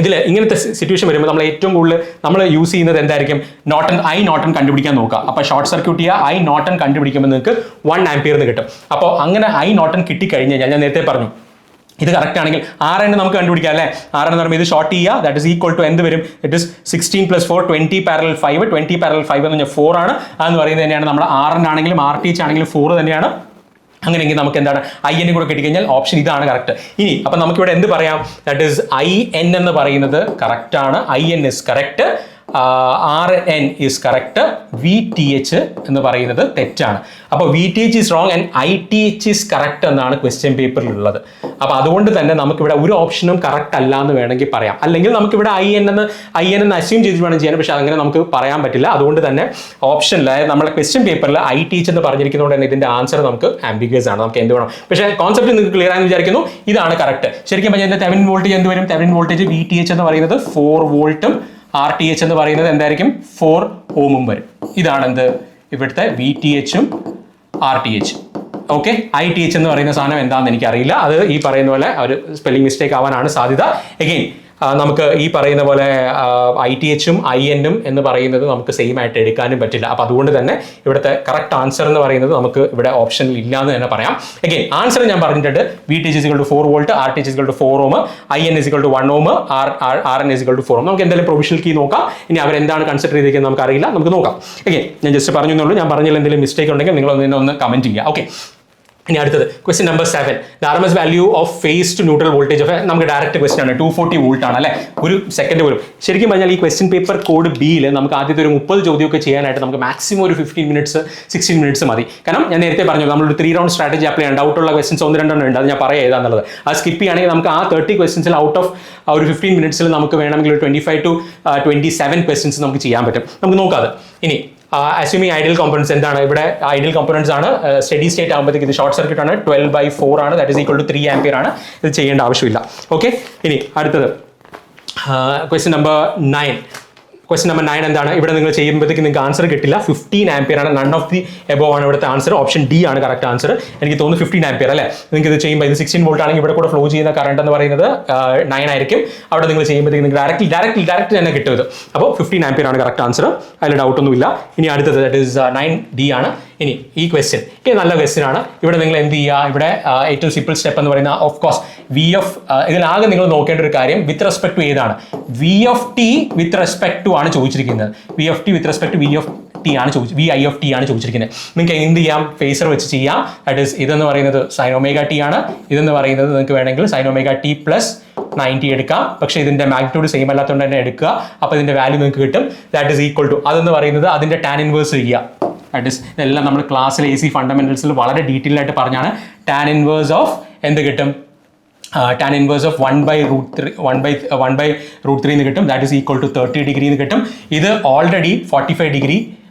ഇതിൽ ഇങ്ങനത്തെ സിറ്റുവേഷൻ വരുമ്പോൾ നമ്മൾ ഏറ്റവും കൂടുതൽ നമ്മൾ യൂസ് ചെയ്യുന്നത് എന്തായിരിക്കും? നോർട്ടൺ കണ്ടുപിടിക്കാൻ നോക്കുക. അപ്പോൾ ഷോർട്ട് സർക്യൂട്ട് ചെയ്യുക, നോർട്ടൺ കണ്ടുപിടിക്കുമ്പോൾ നിങ്ങൾക്ക് 1 ആംപിയർ എന്ന് കിട്ടും. അപ്പോൾ അങ്ങനെ നോർട്ടൺ കിട്ടിക്കഴിഞ്ഞ് കഴിഞ്ഞാൽ, ഞാൻ നേരത്തെ പറഞ്ഞു, ഇത് കറക്റ്റ് ആണെങ്കിൽ RN നമുക്ക് കണ്ടുപിടിക്കാം അല്ലേ? RN എന്ന് പറയുമ്പോൾ ഇത് ഷോർട്ട് ചെയ്യുക, ദാറ്റ് ഇസ് ഈക്വൽ ടു എന്ത് വരും? It is 16 + 4 20 parallel 5. 20 പാരലൽ 5 എന്ന് പറഞ്ഞാൽ 4 ആണ്. അതെന്ന് പറയുന്നത് തന്നെയാണ് നമ്മുടെ RN ആണെങ്കിലും RTH ആണെങ്കിലും 4 തന്നെയാണ്. അങ്ങനെയെങ്കിൽ നമുക്ക് എന്താണ്? IN കൂടെ കിട്ടിക്കഴിഞ്ഞാൽ ഓപ്ഷൻ ഇതാണ് കറക്റ്റ്. ഇനി അപ്പം നമുക്കിവിടെ എന്ത് പറയാം? ദാറ്റ് ഇസ് IN എന്ന് പറയുന്നത് കറക്റ്റ് ആണ്. IN is correct, RN is correct, VTH എന്ന് പറയുന്നത് തെറ്റാണ്. അപ്പോൾ VTH is wrong and ITH is correct എന്നാണ് ക്വസ്റ്റ്യൻ പേപ്പറിലുള്ളത്. അപ്പോൾ അതുകൊണ്ട് തന്നെ നമുക്കിവിടെ ഒരു ഓപ്ഷനും കറക്റ്റ് അല്ല എന്ന് വേണമെങ്കിൽ പറയാം. അല്ലെങ്കിൽ നമുക്കിവിടെ IN എന്ന് അസ്യൂം ചെയ്തിട്ട് വേണം ചെയ്യാൻ. പക്ഷേ അങ്ങനെ നമുക്ക് പറയാൻ പറ്റില്ല. അതുകൊണ്ട് തന്നെ ഓപ്ഷനിൽ, അതായത് നമ്മുടെ ക്വസ്റ്റ്യൻ പേപ്പറിൽ ITH എന്ന് പറഞ്ഞിരിക്കുന്നതുകൊണ്ട് തന്നെ ഇതിന്റെ ആൻസർ നമുക്ക് ആംബിഗ്വസ് ആണ്. നമുക്ക് എന്ത് വേണം? പക്ഷേ കോൺസെപ്റ്റ് നിങ്ങൾക്ക് ക്ലിയർ ആണെന്ന് വിചാരിക്കുന്നു. ഇതാണ് കറക്റ്റ്. ശരിക്കും പറഞ്ഞാൽ തെവെനിൻ വോൾട്ടേജ് എന്ത് വരും? തെവെനിൻ വോൾട്ടേജ് VTH എന്ന് പറയുന്നത് 4 വോൾട്ടും RTH എന്ന് പറയുന്നത് എന്തായിരിക്കും? 4 Ohm വരും. ഇതാണ് എന്ത്? ഇവിടുത്തെ VTHും RTHും. ഓക്കെ, ITH എന്ന് പറയുന്ന സാധനം എന്താണെന്ന് എനിക്കറിയില്ല. അത് ഈ പറയുന്ന പോലെ ഒരു സ്പെല്ലിംഗ് മിസ്റ്റേക്ക് ആവാനാണ് സാധ്യത. എഗെയിൻ നമുക്ക് ഈ പറയുന്ന പോലെ ITHും INും എന്ന് പറയുന്നത് നമുക്ക് സെയിം ആയിട്ട് എടുക്കാനും പറ്റില്ല. അപ്പോൾ അതുകൊണ്ട് തന്നെ ഇവിടുത്തെ കറക്റ്റ് ആൻസർ എന്ന് പറയുന്നത് നമുക്ക് ഇവിടെ ഓപ്ഷനിൽ ഇല്ല എന്ന് തന്നെ പറയാം. അഗൈൻ ആൻസർ ഞാൻ പറഞ്ഞിട്ടുണ്ട്. VTH = 4 volt, RTH = 4 ohm, IN = 1 ohm, RN = 4 ohm. നമുക്ക് എന്തായാലും പ്രൊവിഷണൽ കീ നോക്കാം. ഇനി അവരെന്താണ് കൺസിഡർ ചെയ്തിരിക്കുന്നത് നമുക്ക് അറിയില്ല, നമുക്ക് നോക്കാം. അഗൈൻ ഞാൻ ജസ്റ്റ് പറഞ്ഞു എന്നുള്ളൂ. ഞാൻ പറഞ്ഞതിൽ എന്തെങ്കിലും മിസ്റ്റേക്ക് ഉണ്ടെങ്കിൽ നിങ്ങൾ ഒന്ന് കമന്റ് ചെയ്യുക. ഓക്കെ, ഇനി അടുത്തത് question number 7. The RMS value of phase to neutral voltage of നമുക്ക് ഡയറക്റ്റ് ക്വസ്റ്റൻ ആണ്. 240 വോൾട്ട് ആണ് അല്ലേ, ഒരു സെക്കൻഡ് പോലും. ശരിക്കും പറഞ്ഞാൽ ഈ ക്വസ്റ്റ്യൻ പേപ്പർ കോഡ് ബിയിൽ നമുക്ക് ആദ്യത്തെ ഒരു 30 ചോദ്യമൊക്കെ ചെയ്യാനായിട്ട് നമുക്ക് മാക്സിമം ഒരു 15 മിനിറ്റ്സ് 16 മിനിറ്റ്സ് മതി. കാരണം ഞാൻ നേരത്തെ പറഞ്ഞു നമ്മളൊരു 3 റൗണ്ട് സ്ട്രാറ്റജി അപ്ലൈ ചെയ്യാൻ ഡൗട്ടുള്ള ക്വസ്റ്റൻസ് 1-2 ഉണ്ട്. അത് ഞാൻ പറയാം ഏതാണെന്നുള്ളത്. അത് സ്കിപ്പ് ചെയ്യുകയാണെങ്കിൽ നമുക്ക് ആ 30 ക്വസ്റ്റൻസിൽ ഔട്ട് ഓഫ് ഒരു 15 മിനിറ്റ്സിൽ നമുക്ക് വേണമെങ്കിൽ ഒരു 25 to 27 ക്വസ്റ്റൻസ് നമുക്ക് ചെയ്യാൻ പറ്റും. നമുക്ക് നോക്കാതെ ഇനി അസ്യൂമിങ് ഐഡിയൽ കോമ്പണൻസ് എന്താണ് ഇവിടെ ഐഡിയൽ കോമ്പണൻസ് ആണ്. സ്റ്റഡി സ്റ്റേറ്റ് ആകുമ്പോഴത്തേക്ക് ഇത് ഷോർട്ട് സർക്യൂട്ട് ആണ്. 12/4 ആണ്, that is equal to 3 ampere ആണ്. ഇത് ചെയ്യേണ്ട ആവശ്യമില്ല. ഓക്കെ, ഇനി അടുത്തത് ക്വസ്റ്റ്യൻ നമ്പർ 9. ക്വസ്റ്റ്യൻ നമ്പർ 9 എന്താണ്? ഇവിടെ നിങ്ങൾ ചെയ്യുമ്പോഴത്തേക്ക് നിങ്ങൾക്ക് ആൻസർ കിട്ടില്ല. 15 ആംപിയർ ആണ്. നൺ ഓഫ് ദി എബോവ് ആണ് ഇവിടുത്തെ ആൻസർ. ഓപ്ഷൻ ഡി ആണ് കറക്റ്റ് ആൻസർ. എനിക്ക് തോന്നുന്നു 15 ആംപിയർ അല്ലേ. നിങ്ങൾക്ക് ഇത് ചെയ്യുമ്പോൾ ഇത് 16 വോൾട്ട് ആണെങ്കിൽ ഇവിടെ കൂടെ ഫ്ലോ ചെയ്യുന്ന കറണ്ട് എന്ന് പറയുന്നത് 9 ആയിരിക്കും. അവിടെ നിങ്ങൾ ചെയ്യുമ്പോഴത്തേക്ക് നിങ്ങൾക്ക് ഡയറക്റ്റ് തന്നെ കിട്ടും ഇത്. അപ്പോൾ 15 ആംപിയർ ആണ് കറക്റ്റ് ആൻസർ, അതിൽ ഡൗട്ടൊന്നുമില്ല. ഇനി അടുത്തത് ദാറ്റ് ഈസ് 9D ആണ്. ഇനി ഈ ക്വസ്റ്റ്യൻ നല്ല ക്വസ്റ്റ്യൻ ആണ്. ഇവിടെ നിങ്ങൾ എന്ത് ചെയ്യുക, ഇവിടെ ഏറ്റവും സിമ്പിൾ സ്റ്റെപ്പ് എന്ന് പറയുന്ന ഓഫ് കോഴ്സ് ഇതിലാകെ നിങ്ങൾ നോക്കേണ്ട ഒരു കാര്യം വിത്ത് റെസ്പെക്ട് ടു ഏതാണ്, VT വിത്ത് റെസ്പെക്ട് ടു ആണ് ചോദിച്ചിരിക്കുന്നത്. VT വിത്ത് റെസ്പെക്ട് VI ആണ് ചോദിച്ചിരിക്കുന്നത്. നിങ്ങൾക്ക് എന്ത് ചെയ്യാം, ഫേസർ വെച്ച് ചെയ്യാം. ദാറ്റ് ഈസ് ഇതെന്ന് പറയുന്നത് sin ωt ആണ്. ഇതെന്ന് പറയുന്നത് നിങ്ങൾക്ക് വേണമെങ്കിൽ sin ωt പ്ലസ് 90 എടുക്കാം. പക്ഷേ ഇതിന്റെ മാഗ്നിറ്റ്യൂഡ് സെയിം അല്ലാത്തതുകൊണ്ട് തന്നെ എടുക്കുക. അപ്പോൾ ഇതിന്റെ വാല്യൂ നിങ്ങൾക്ക് കിട്ടും. ദാറ്റ് ഈസ് ഈക്വൽ ടു അതെന്ന് പറയുന്നത് അതിന്റെ tan ഇൻവേഴ്സ് ചെയ്യുക. ദാറ്റ് ഈസ് ഇതെല്ലാം നമ്മൾ ക്ലാസ്സിൽ AC ഫണ്ടമെന്റൽസിൽ വളരെ ഡീറ്റെയിൽ ആയിട്ട് പറഞ്ഞാണ്. tan ഇൻവേഴ്സ് ഓഫ് എന്ത് കിട്ടും, tan ഇൻവേഴ്സ് ഓഫ് 1/√3 എന്ന് കിട്ടും. That is equal to 30 degree എന്ന് കിട്ടും. ഇത് ഓൾറെഡി 45 ഡിഗ്രി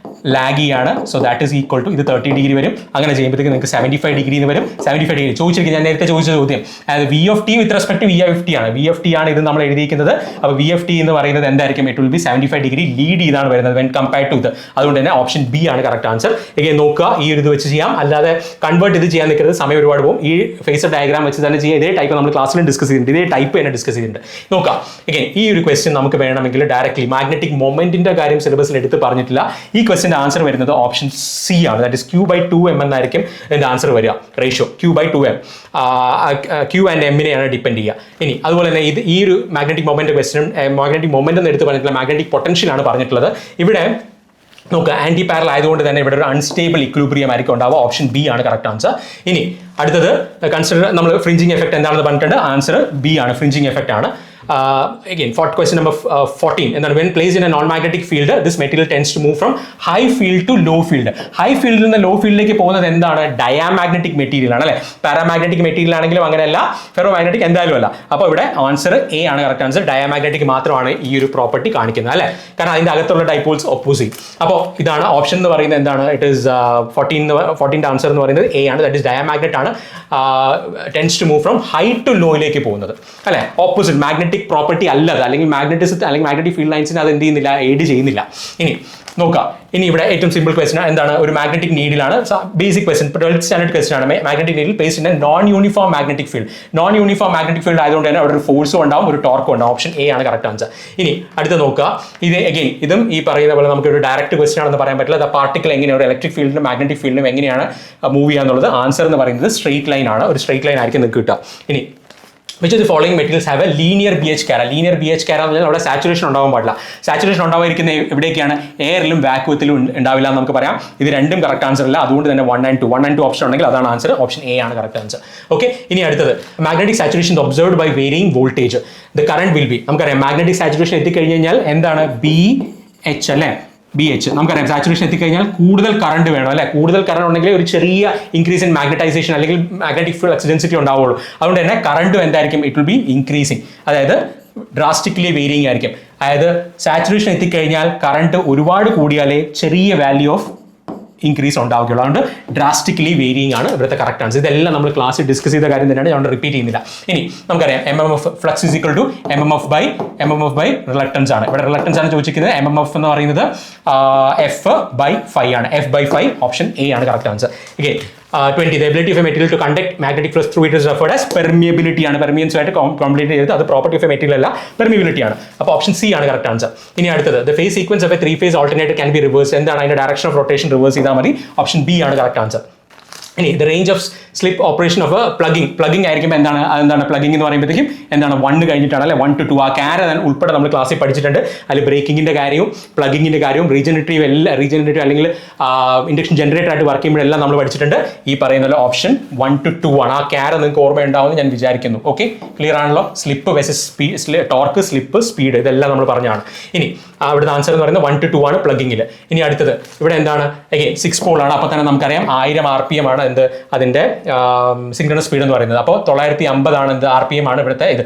ലാഗിയാണ്. So that is equal to ഇത് 30 ഡിഗ്രി വരും. അങ്ങനെ ചെയ്യുമ്പോഴത്തേക്ക് നിങ്ങൾക്ക് 75 ഡിഗ്രി എന്ന് വരും. 75 ഡിഗ്രി ചോദിച്ചിരിക്കുന്നത് ഞാൻ നേരത്തെ ചോദിച്ച ചോദ്യം. അതായത് VT with respect to VIFT ആണ്. VFT ആണ് ഇത് നമ്മൾ എഴുതിയിരിക്കുന്നത്. അപ്പോൾ VFT എന്ന് പറയുന്നത് എന്തായിരിക്കും, it will be 75 degree lead ചെയ്താണ് വരുന്നത് വെൻ കമ്പയർഡ് ടു ഇത്. അതുകൊണ്ട് തന്നെ ഓപ്ഷൻ ബി ആണ് കറക്റ്റ് ആൻസർ. എഗെയിൻ നോക്കുക, ഈ ഒരു ഇത് വെച്ച് ചെയ്യാം. അല്ലാതെ കൺവേർട്ട് ഇത് ചെയ്യാൻ നിൽക്കരുത്, സമയം ഒരുപാട് പോകും. ഈ ഫേസർ ഡയഗ്രാം വെച്ച് തന്നെ ചെയ്യാം. ഇതേ ടൈപ്പ് നമ്മൾ ക്ലാസ്സിലും ഡിസ്കസ് ചെയ്തിട്ടുണ്ട്. ഇതേ ടൈപ്പ് തന്നെ ഡിസ്കസ് ചെയ്തിട്ടുണ്ട്. നോക്കാം. എഗെയിൻ ഈ ഒരു ക്വസ്റ്റ്യൻ നമുക്ക് വേണമെങ്കിൽ ഡയറക്ട്ലി മാഗ്നറ്റിക് മൊമെന്റിന്റെ കാര്യം സിലബസിൽ എടുത്ത് പറഞ്ഞിട്ടില്ല. ഈ ക്വസ്റ്റ്യൻ ആൻസർ വരുന്നത് ഓപ്ഷൻ സി ആണ്. ദാറ്റ് ഇസ് Q/2m എന്നായിരിക്കും ഇതിന്റെ ആൻസർ വരിക. Ratio Q/2m. Q ആൻഡ് എമ്മിനെയാണ് ഡിപ്പെൻഡ് ചെയ്യുക. ഇനി അതുപോലെ തന്നെ ഈ ഒരു magnetic moment question magnetic moment എന്ന് എടുത്ത് പറഞ്ഞിട്ടുള്ള മാഗ്നറ്റിക് പൊട്ടൻഷ്യൽ ആണ് പറഞ്ഞിട്ടുള്ളത്. ഇവിടെ നോക്കുക, ആന്റി പാരൽ ആയതുകൊണ്ട് തന്നെ ഇവിടെ ഒരു അൺസ്റ്റേബിൾ ഇക്വിലിബ്രിയം ആയിരിക്കും ഉണ്ടാവുക. ഓപ്ഷൻ ബി ആണ് കറക്റ്റ് ആൻസർ. ഇനി അടുത്തത് കൺസിഡർ നമ്മൾ ഫ്രിഞ്ചിങ് എഫക്ട് എന്താണെന്ന് പറഞ്ഞിട്ടുണ്ട്. ആൻസർ ബി ആണ്, ഫ്രിഞ്ചിങ് എഫക്ട് ആണ്. Again, question number 14. And then when placed in a non-magnetic field, this material tends to move from high field to low field. High field നിന്ന് low field ലേക്ക് പോകുന്നത് എന്താണ്, diamagnetic material ആണ് അല്ലേ. Paramagnetic material ആണെങ്കിലും അങ്ങനെയല്ല, ferromagnetic എന്തായാലും അല്ല. അപ്പോൾ ഇവിടെ ആൻസർ എ ആണ് കറക്റ്റ് ആൻസർ. ഡയാമാഗ്നറ്റിക് മാത്രമാണ് ഈ ഒരു പ്രോപ്പർട്ടി കാണിക്കുന്നത് അല്ലേ, കാരണം അതിന്റെ അകത്തുള്ള ഡൈപോൾസ് ഒപ്പോസിറ്റ്. അപ്പോൾ ഇതാണ് ഓപ്ഷൻ എന്ന് പറയുന്നത് എന്താണ്, ഇറ്റ് ഈസ് 14 ആൻസർ എന്ന് പറയുന്നത് എ ആണ്. ദാറ്റ് ഈസ് ഡയാമാഗ്നറ്റ് ആണ്. Tends to move from high to ലോയിലേക്ക് പോകുന്നത് അല്ലേ. ഓപ്പോസിറ്റ് മാഗ്നറ്റിക് പ്രോപ്പർട്ടി അല്ലത്, അല്ലെങ്കിൽ മാഗ്നറ്റിക് ഫീൽഡ് ലൈൻസിന് അത് എന്ത് ചെയ്യുന്നില്ല, എയ്ഡ് ചെയ്യുന്നില്ല. ഇനി നോക്കാം. ഇനി ഇവിടെ ഏറ്റവും സിമ്പിൾ ക്വസ്റ്റൻ എന്താണ്, ഒരു മാഗ്നറ്റിക് നീഡിലാണ്. Basic question, 12th standard question ആണ്. Magnetic needle placed in non uniform magnetic field. Non uniform magnetic field ആയതുകൊണ്ട് തന്നെ അവിടെ ഒരു ഫോഴ്സും ഉണ്ടാവും, ഒരു ടോർക്കും ഉണ്ടാവും. ഓപ്ഷൻ എ ആണ് കറക്റ്റ് ആൻസർ. ഇനി അടുത്ത് നോക്കുക. ഇത് അഗെയിൻ ഇതും ഈ പറയുന്ന പോലെ നമുക്ക് ഒരു ഡയറക്റ്റ് ക്വസ്റ്റൻ ആണെന്ന് പറയാൻ പറ്റില്ല. ദ പാർട്ടിക്കിൾ എങ്ങനെയാണ് ഒരു ഇലക്ട്രിക് ഫീൽഡിലും മാഗ്നറ്റിക് ഫീൽഡിലും എങ്ങനെയാണ് മൂവ് ചെയ്യാന്നുള്ളത്. ആൻസർ എന്ന് പറയുന്നത് സ്ട്രെയിറ്റ് ലൈൻ ആണ്. ഒരു സ്ട്രെയിറ്റ് ലൈൻ ആയിരിക്കും നിങ്ങൾക്ക് കിട്ടുക. ഇനി which of the following materials have a linear BH chara? Linear BH chara എന്ന് പറഞ്ഞാൽ അവിടെ സാച്ചുറേഷൻ ഉണ്ടാവാൻ പാടില്ല. സാച്ചുറേഷൻ ഉണ്ടാവാതിരിക്കുന്ന എവിടേക്കാണ്, എയറിലും വാക്വത്തിലും ഉണ്ടാവില്ല എന്ന് നമുക്ക് പറയാം. ഇത് രണ്ടും കറക്റ്റ് ആൻസർ അല്ല. അതുകൊണ്ട് തന്നെ 1 and 2 ഓപ്ഷൻ ഉണ്ടെങ്കിൽ അതാണ് ആൻസർ. ഓപ്ഷൻ എ ആണ് കറക്റ്റ് ആൻസർ. ഓക്കെ, ഇനി അടുത്തത് magnetic saturation observed by varying voltage. The current will be, നമുക്കറിയാം മാഗ്നറ്റിക് സാച്ചുറേഷൻ എത്തിക്കഴിഞ്ഞ് കഴിഞ്ഞാൽ എന്താണ്, BH അല്ലേ, BH. നമുക്കറിയാം സാച്ചുറേഷൻ എത്തിക്കഴിഞ്ഞാൽ കൂടുതൽ കറണ്ട് വേണം അല്ലെ. കൂടുതൽ കറണ്ട് ഉണ്ടെങ്കിൽ ഒരു ചെറിയ ഇൻക്രീസ് ഇൻ മാഗ്നറ്റൈസേഷൻ അല്ലെങ്കിൽ മാഗ്നറ്റിക് ഫീൽഡ് എക്സിഡൻസിറ്റി ഉണ്ടാവുള്ളൂ. അതുകൊണ്ട് തന്നെ കറണ്ടും എന്തായിരിക്കും, ഇറ്റ് വിൽ ബി ഇൻക്രീസിങ്, അതായത് ഡ്രാസ്റ്റിക്കലി വേരിയിങ് ആയിരിക്കും. അതായത് സാച്ചുറേഷൻ എത്തിക്കഴിഞ്ഞാൽ കറണ്ട് ഒരുപാട് കൂടിയാലേ ചെറിയ വാല്യൂ ഓഫ് ഇൻക്രീസ് ഉണ്ടാവുകയുള്ളൂ. അതുകൊണ്ട് ഡ്രാസ്റ്റിക്കലി വേരിയിങ് ആണ് ഇവിടുത്തെ കറക്റ്റ് ആൻസർ. ഇതെല്ലാം നമ്മൾ ക്ലാസ്സിൽ ഡിസ്കസ് ചെയ്ത കാര്യം തന്നെയാണ്, ഞാൻ റിപ്പീറ്റ് ചെയ്യുന്നില്ല. ഇനി നമുക്കറിയാം MMF flux is equal to MMF by reluctance ആണ്. ഇവിടെ റിലക്റ്റൻസ് ആണ് ചോദിച്ചിരിക്കുന്നത്. MMF എന്ന് പറയുന്നത് F/φ ആണ്. F/φ ഓപ്ഷൻ എ ആണ് correct answer. Okay, 20. The ability of a material to conduct magnetic flux through it is referred as permeability ആണ്. Permeance ആയിട്ട് കോംപ്ലീറ്റ് ചെയ്ത് അത് പ്രോപ്പർട്ടി ഓഫ് എ മെറ്റീരിയൽ അല്ല, പെർമിബിലിറ്റി ആണ്. അപ്പോൾ ഓപ്ഷൻ സി ആണ് കറക്റ്റ് ആൻസർ. ഇനി അടുത്തത് the phase sequence of A 3-phase alternator can be reversed. എന്താണ് അതിന്റെ ഡയറക്ഷൻ ഓഫ് റൊട്ടേഷൻ റിവേഴ്സ് ചെയ്താൽ മതി. ഓപ്ഷൻ ബി ആണ് കറക്റ്റ് ആൻസർ. ഇനി the range of slip operation of plugging ആയിരിക്കുമ്പോൾ എന്താണ് പ്ലഗിങ് എന്ന് പറയുമ്പോഴത്തേക്കും എന്താണ് 1 കഴിഞ്ഞിട്ടാണ് അല്ലെ, 1 to 2 ആ ക്യാര ഉൾപ്പെടെ നമ്മൾ ക്ലാസ്സിൽ പഠിച്ചിട്ടുണ്ട്. അതിൽ ബ്രേക്കിങ്ങിന്റെ കാര്യവും പ്ലഗിങ്ങിന്റെ കാര്യവും റീജനറേറ്റീവ് അല്ലെങ്കിൽ ഇൻഡക്ഷൻ ജനറേറ്റർ ആയിട്ട് വർക്ക് ചെയ്യുമ്പോഴെല്ലാം നമ്മൾ പഠിച്ചിട്ടുണ്ട്. ഈ പറയുന്ന ഓപ്ഷൻ 1 to 2 ആണ്. ആ ക്യാര നിങ്ങൾക്ക് ഓർമ്മയുണ്ടാവുമെന്ന് ഞാൻ വിചാരിക്കുന്നു. ഓക്കെ, ക്ലിയർ ആണല്ലോ? Slip versus torque, slip, speed ഇതെല്ലാം നമ്മൾ പറഞ്ഞാണ്. ഇനി അവിടുത്തെ ആൻസർ എന്ന് പറയുന്നത് 1 to 2 ആണ് പ്ലഗിങ്ങിൽ. ഇനി അടുത്തത് ഇവിടെ എന്താണ്, അഗൈൻ 6 പോൾ ആണ്. അപ്പോൾ തന്നെ നമുക്കറിയാം 1000 RPM ആണ് എന്ത് അതിന്റെ സിങ്ക്രണസ് സ്പീഡ് എന്ന് പറയുന്നത്. അപ്പോൾ 950 ആണ് എന്ത് RPM ആണ് ഇവിടുത്തെ ഇത്.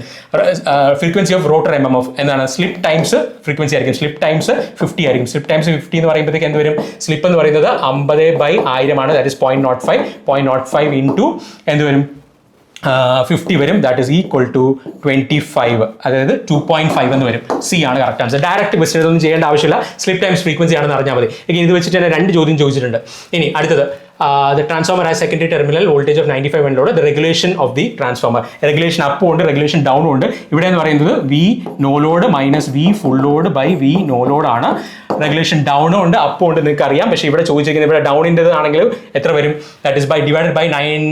ഫ്രീക്വൻസി ഓഫ് റോട്ടർ MMF എന്താണ്, സ്ലിപ്പ് ടൈംസ് ഫ്രീക്വൻസി ആയിരിക്കും. സ്ലിപ്പ് ടൈംസ് 50 ആയിരിക്കും. സ്ലിപ്പ് ടൈംസ് 50 എന്ന് പറയുമ്പോഴത്തേക്ക് എന്ത് വരും, സ്ലിപ്പ് എന്ന് പറയുന്നത് 50/1000 ആണ്. ദാറ്റ് ഇസ് 0.05 ഇൻറ്റു എന്ത് വരും 50 വരും. ദാറ്റ് ഈസ് ഈക്വൽ ടു 25, അതായത് 2.5 എന്ന് വരും. സി ആണ് കറക്റ്റ് ആൻസർ. ഡയറക്റ്റ് ക്വസ്റ്റ്യൻ ഒന്നും ചെയ്യേണ്ട ആവശ്യമില്ല, സ്ലിപ്പ് ടൈംസ് ഫ്രീക്വൻസി ആണെന്ന് അറിഞ്ഞാൽ മതി. ഇത് വെച്ചിട്ട് തന്നെ 2 ചോദ്യം ചോദിച്ചിട്ടുണ്ട്. ഇനി അടുത്തത് the transformer has secondary terminal voltage of 95 and load. The regulation of the transformer, regulation up ഉണ്ട്, regulation down ഉണ്ട്. ഇവിടെ എന്ന് പറയുന്നത് V no load minus V full load by V no load ആണ്. റെഗുലേഷൻ ഡൗൺ ഉണ്ട്, up ഉണ്ട്, നിങ്ങൾക്ക് അറിയാം. പക്ഷേ ഇവിടെ ചോദിച്ചിരിക്കുന്നത് ഇവിടെ ഡൗണിൻ്റെ ആണെങ്കിൽ എത്ര വരും, that is divided by 9,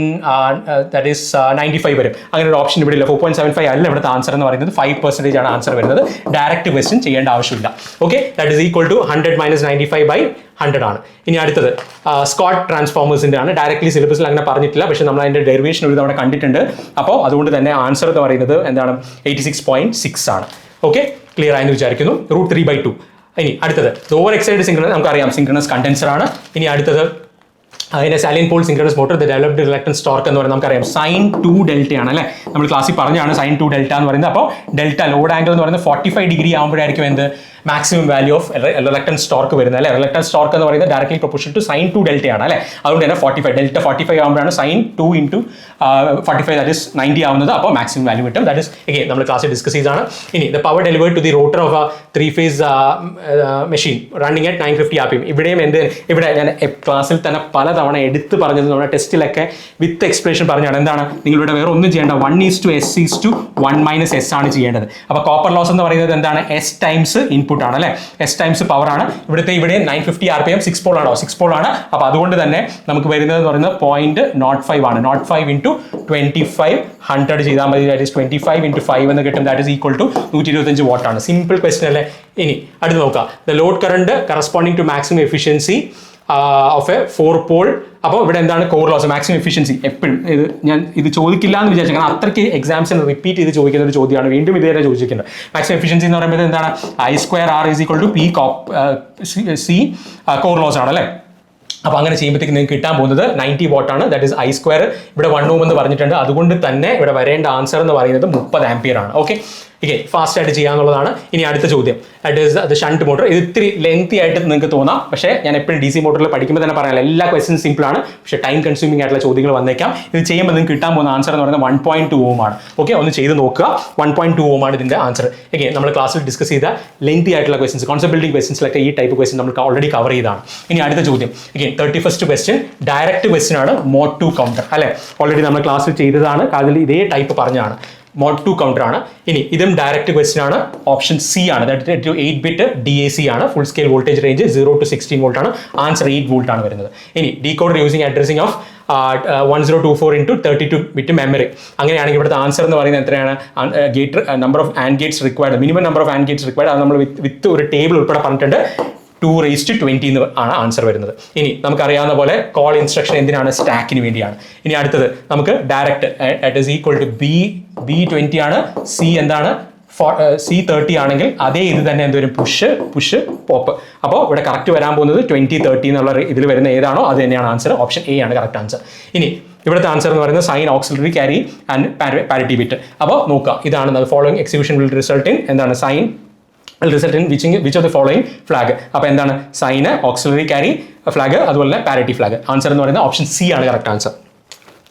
that is 95 വരും. അങ്ങനെ ഒരു ഓപ്ഷൻ ഇവിടെ ഇല്ല. 4.75 അല്ല ഇവിടുത്തെ ആൻസർ എന്ന് പറയുന്നത്, 5% ആണ് ആൻസർ വരുന്നത്. ഡയറക്റ്റ് ക്വസ്റ്റ്യൻ ചെയ്യേണ്ട ആവശ്യമില്ല. Okay, that is equal to 100 minus 95/100 ആണ്. ഇനി അടുത്തത് സ്കോട്ട് ട്രാൻസ്ഫോമേഴ്സിൻ്റെ ആണ്. ഡയറക്ട്ലി സിലബസിൽ അങ്ങനെ പറഞ്ഞിട്ടില്ല, പക്ഷേ നമ്മൾ അതിൻ്റെ ഡെറിവേഷൻ ഒരു തവണ കണ്ടിട്ടുണ്ട്. അപ്പോൾ അതുകൊണ്ട് തന്നെ ആൻസർ എന്ന് പറയുന്നത് എന്താണ്, 86.6 ആണ്. ഓക്കെ, ക്ലിയർ ആയെന്ന് വിചാരിക്കുന്നു. √3/2. ഇനി അടുത്തത് ഓവർ എക്സൈറ്റഡ് സിങ്ക്രണസ്, നമുക്കറിയാം സിങ്ക്രണസ് കണ്ടൻസർ ആണ്. ഇനി അടുത്തത് അതിൻ്റെ salient pole synchronous motor, the developed reluctance torque എന്ന് പറയുന്നത് നമുക്കറിയാം sin 2 ആണ് അല്ലേ. നമ്മൾ ക്ലാസ്സിൽ പറഞ്ഞാണ് sin 2 എന്ന് പറയുന്നത്. അപ്പോൾ ഡെൽറ്റ ലോഡ് ആംഗിൾ എന്ന് പറയുന്നത് 45 ഡിഗ്രി ആകുമ്പോഴായിരിക്കും എന്ത് maximum value of reluctance torque വരുന്നത് അല്ലേ. റിലക്റ്റൻസ് ടോർക്ക് എന്ന് പറയുന്നത് ഡയറക്ട്ലി പ്രൊപ്പോർഷണൽ ടു sin 2 ആണ് അല്ലേ. അതുകൊണ്ട് തന്നെ 45 ഡെൽറ്റ 45 ആകുമ്പോഴാണ് sin 2 into 45 ദാറ്റ് ഇസ് 90 ആവുന്നത്. അപ്പോൾ മാക്സിമം വാല്യൂ കിട്ടും. ദാറ്റ് ഇസ് എഗെയിൻ നമ്മൾ ക്ലാസ്സിൽ ഡിസ്കസ് ചെയ്താണ്. ഇനി the power delivered to the rotor of 3-phase machine running at 950 RPM. ഇവിടെയും ഇവിടെ ഞാൻ ക്ലാസ്സിൽ തന്നെ പലതവണ എടുത്ത് പറഞ്ഞത് നമ്മുടെ ടെസ്റ്റിലൊക്കെ വിത്ത് എക്സ്പ്രഷൻ പറഞ്ഞാണ്. എന്താണ്, നിങ്ങളിവിടെ വേറെ ഒന്നും ചെയ്യേണ്ട, 1:S:1 - S ആണ് ചെയ്യേണ്ടത്. അപ്പോൾ കോപ്പർ ലോസ് എന്ന് പറയുന്നത് എന്താണ്, S ടൈംസ് ഇൻപുട്ട് ആണ് അല്ലേ, S ടൈംസ് പവർ ആണ്. ഇവിടെ 950 RPM 6 പോൾ ആണോ, 6 പോൾ ആണ്. അപ്പോൾ അതുകൊണ്ട് തന്നെ നമുക്ക് വരുന്നത് എന്ന് പറയുന്നത് 0.05 ആണ്. 0.5 into 25 100 ചെയ്താൽ മതി. ദാറ്റ് ഇസ് 25 into 5 എന്ന് കിട്ടും. That is equal to 125 watt ആണ്. സിമ്പിൾ ക്വസ്റ്റൻ അല്ലേ. ഇനി അടുത്ത് നോക്കാം, the load current corresponding to maximum efficiency of a 4 pole. അപ്പോൾ ഇവിടെ എന്താണ് കോർ ലോസ്, മാക്സിമം എഫിഷ്യൻസി. എപ്പോഴും ഞാൻ ഇത് ചോദിക്കില്ല എന്ന് വിചാരിച്ചു, കാരണം അത്രയ്ക്ക് എക്സാംസിന് റിപ്പീറ്റ് ചെയ്ത് ചോദിക്കുന്ന ഒരു ചോദ്യമാണ്. വീണ്ടും ഇതുവരെ ചോദിച്ചിരിക്കുന്നത്. മാക്സിമം എഫിഷ്യൻസി എന്ന് പറയുമ്പോൾ എന്താണ്, I²R is equal to P C core loss ആണ് അല്ലേ. അപ്പോൾ അങ്ങനെ ചെയ്യുമ്പോഴത്തേക്ക് നിങ്ങൾക്ക് കിട്ടാൻ പോകുന്നത് 90 വാട്ട് ആണ്. That is I². ഇവിടെ 1 ohm എന്ന് പറഞ്ഞിട്ടുണ്ട്. അതുകൊണ്ട് തന്നെ ഇവിടെ വരേണ്ട ആൻസർ എന്ന് പറയുന്നത് 30 ആംപിയർ ആണ്. ഓക്കെ, ഫാസ്റ്റ് ആയിട്ട് ചെയ്യാന്നുള്ളതാണ്. ഇനി അടുത്ത ചോദ്യം, that is the shunt motor. ഇത് ഇത്തിരി ലെങ്തി ആയിട്ട് നിങ്ങൾക്ക് തോന്നാം, പക്ഷേ ഞാൻ എപ്പോഴും DC മോട്ടറിൽ പഠിക്കുമ്പോൾ തന്നെ പറയാം, എല്ലാ ക്വസ്റ്റ്യൻസ് സിമ്പിൾ ആണ്, പക്ഷേ ടൈം കൺസ്യൂമിംഗ് ആയിട്ടുള്ള ചോദ്യങ്ങൾ വന്നേക്കാം. ഇത് ചെയ്യുമ്പോൾ നിങ്ങൾക്ക് കിട്ടാൻ പോകുന്ന ആൻസർ എന്ന് പറയുന്നത് 1.2 ohm ആണ്. ഓക്കെ, ഒന്ന് ചെയ്ത് നോക്കുക. 1.2 ohm ആണ് ഇതിൻ്റെ ആൻസർ. നമ്മൾ ക്ലാസ്സിൽ ഡിസ്കസ് ചെയ്ത ലെങ്തി ആയിട്ടുള്ള ക്വസ്റ്റ്യൻസ്, കോൺസെപ്റ്റ് ബിൽഡിംഗ് ക്വസ്റ്റ്യൻസിലൊക്കെ ഈ ടൈപ്പ് ക്വസ്റ്റ്യൻ നമ്മൾ ഓൾറെഡി കവർ ചെയ്താണ്. ഇനി അടുത്ത ചോദ്യം, 31st ക്വസ്റ്റ്യൻ, ഡയറക്റ്റ് ക്വസ്റ്റ്യൻ ആണ്, മോഡ് 2 കൗണ്ടർ അല്ലേ. ഓൾറെഡി നമ്മൾ ക്ലാസ്സിൽ ചെയ്തതാണ്, അതിൽ ഇതേ ടൈപ്പ് പറഞ്ഞാണ്. മോഡ് 2 കൗണ്ടർ ആണ്. ഇനി ഇതും ഡയറക്റ്റ് ക്വസ്റ്റ്യൻ ആണ്. ഓപ്ഷൻ സി ആണ്. ദാറ്റ് 8-bit DAC ആണ്. Full scale voltage range 0 to 16 volt ആണ്. ആൻസർ 8 വോൾട്ട് ആണ് വരുന്നത്. ഇനി decoder using addressing of 1024 into 32-bit memory. അങ്ങനെയാണെങ്കിൽ ഇവിടുത്തെ ആൻസർ എന്ന് പറയുന്നത് എത്രയാണ്, gate number of and Gates required, minimum number of and Gates required. അത് നമ്മൾ വിത്ത് ഒരു ടേബിൾ ഉൾപ്പെടെ പറഞ്ഞിട്ടുണ്ട്. 2⁻20 എന്ന് ആണ് ആൻസർ വരുന്നത്. ഇനി നമുക്കറിയാവുന്ന പോലെ കോൾ ഇൻസ്ട്രക്ഷൻ എന്തിനാണ്, സ്റ്റാക്കിന് വേണ്ടിയാണ്. ഇനി അടുത്തത് നമുക്ക് direct it is equal to B20 ആണ്. സി എന്താണ്, C30 ആണെങ്കിൽ അതേ ഇത് തന്നെ എന്തൊരു പുഷ് പോപ്പ്. അപ്പോൾ ഇവിടെ കറക്റ്റ് വരാൻ പോകുന്നത് 2030 എന്നുള്ള ഇതിൽ വരുന്ന ഏതാണോ അത് തന്നെയാണ് ആൻസർ. ഓപ്ഷൻ എ ആണ് കറക്റ്റ് ആൻസർ. ഇനി ഇവിടുത്തെ ആൻസർ എന്ന് പറയുന്നത് sign auxiliary carry and parity bit. അപ്പോൾ നോക്കുക, ഇതാണ് following execution will result in എന്താണ്, sign result in which of the following flag. അപ്പോൾ എന്താണ്, സൈന്, ഓക്സിലറി ക്യാരി ഫ്ലാഗ്, അതുപോലെ തന്നെ പാരിറ്റി ഫ്ലാഗ്. ആൻസർ എന്ന് പറയുന്നത് ഓപ്ഷൻ സി ആണ് കറക്റ്റ് ആൻസർ.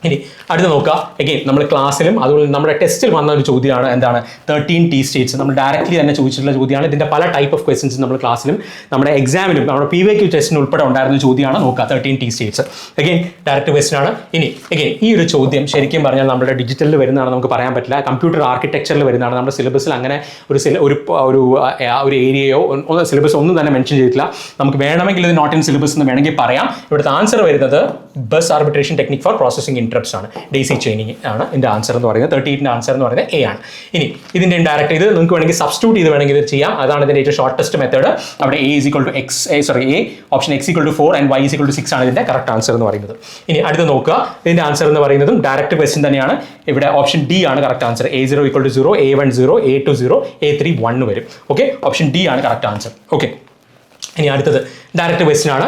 ഇനി അടുത്ത് നോക്കുക, അഗെയിൻ നമ്മൾ ക്ലാസ്സിലും അതുപോലെ നമ്മുടെ ടെസ്റ്റിൽ വന്ന ഒരു ചോദ്യമാണ് എന്താണ് 13 T സ്റ്റേറ്റ്സ്. നമ്മൾ ഡയറക്റ്റ്ലി തന്നെ ചോദിച്ചിട്ടുള്ള ചോദ്യമാണ്. ഇതിൻ്റെ പല ടൈപ്പ് ഓഫ് ക്വസ്റ്റൻസ് നമ്മൾ ക്ലാസ്സിലും നമ്മുടെ എക്സാമിലും നമ്മുടെ PYQ ടെസ്റ്റിന് ഉൾപ്പെടെ ഉണ്ടായിരുന്ന ചോദ്യമാണ്. നോക്കുക 13 T States. Again direct question ആണ്. ഇനി അഗെയിൻ ഈ ഒരു ചോദ്യം ശരിക്കും പറഞ്ഞാൽ നമ്മുടെ ഡിജിറ്റലിൽ വരുന്നതാണ് നമുക്ക് പറയാൻ പറ്റില്ല, കമ്പ്യൂട്ടർ ആർക്കിടെക്ചറിൽ വരുന്നതാണ്. നമ്മുടെ സിലബസിൽ അങ്ങനെ ഒരു ഏരിയയോ സിലബസ് ഒന്നും തന്നെ മെൻഷൻ ചെയ്തിട്ടില്ല. നമുക്ക് വേണമെങ്കിൽ ഇത് നോട്ട് ഇൻ സിലബസ് എന്ന് വേണമെങ്കിൽ പറയാം. ഇവിടുത്തെ ആൻസർ വരുന്നത് bus arbitration technique four processing interrupts ആണ്, ഡേസി ചെയിനിങ് ആണ് ഇതിൻ്റെ ആൻസർ എന്ന് പറയുന്നത്. 38ന്റെ ആൻസർ എന്ന് പറയുന്നത് A ആണ്. ഇനി ഇതിൻ്റെ ഡയറക്റ്റ് ഇത് നിങ്ങൾക്ക് വേണമെങ്കിൽ സബ്സ്റ്റിറ്റ്യൂട്ട് ചെയ്ത് വേണമെങ്കിൽ ഇത് ചെയ്യാം. അതാണ് ഇതിൻ്റെ ഏറ്റവും ഷോർട്ടസ്റ്റ് മെത്തേഡ്. അവിടെ A option X = 4 and Y = 6 ആണ് ഇതിൻ്റെ കറക്റ്റ് ആൻസർ എന്ന് പറയുന്നത്. ഇനി അടുത്ത് നോക്കുക, ഇതിൻ്റെ ആൻസർ എന്ന് പറയുന്നതും ഡയറക്റ്റ് ക്വസ്റ്റൻ തന്നെയാണ്. ഇവിടെ ഓപ്ഷൻ D ആണ് correct answer. A0 = 0, A1 0, A2 0, A3 1 വരും. ഓക്കെ, ഓപ്ഷൻ D ആണ് കറക്റ്റ് ആൻസർ. ഓക്കെ, ഇനി അടുത്തത് ഡയറക്റ്റ് ക്വസ്റ്റൻ ആണ്.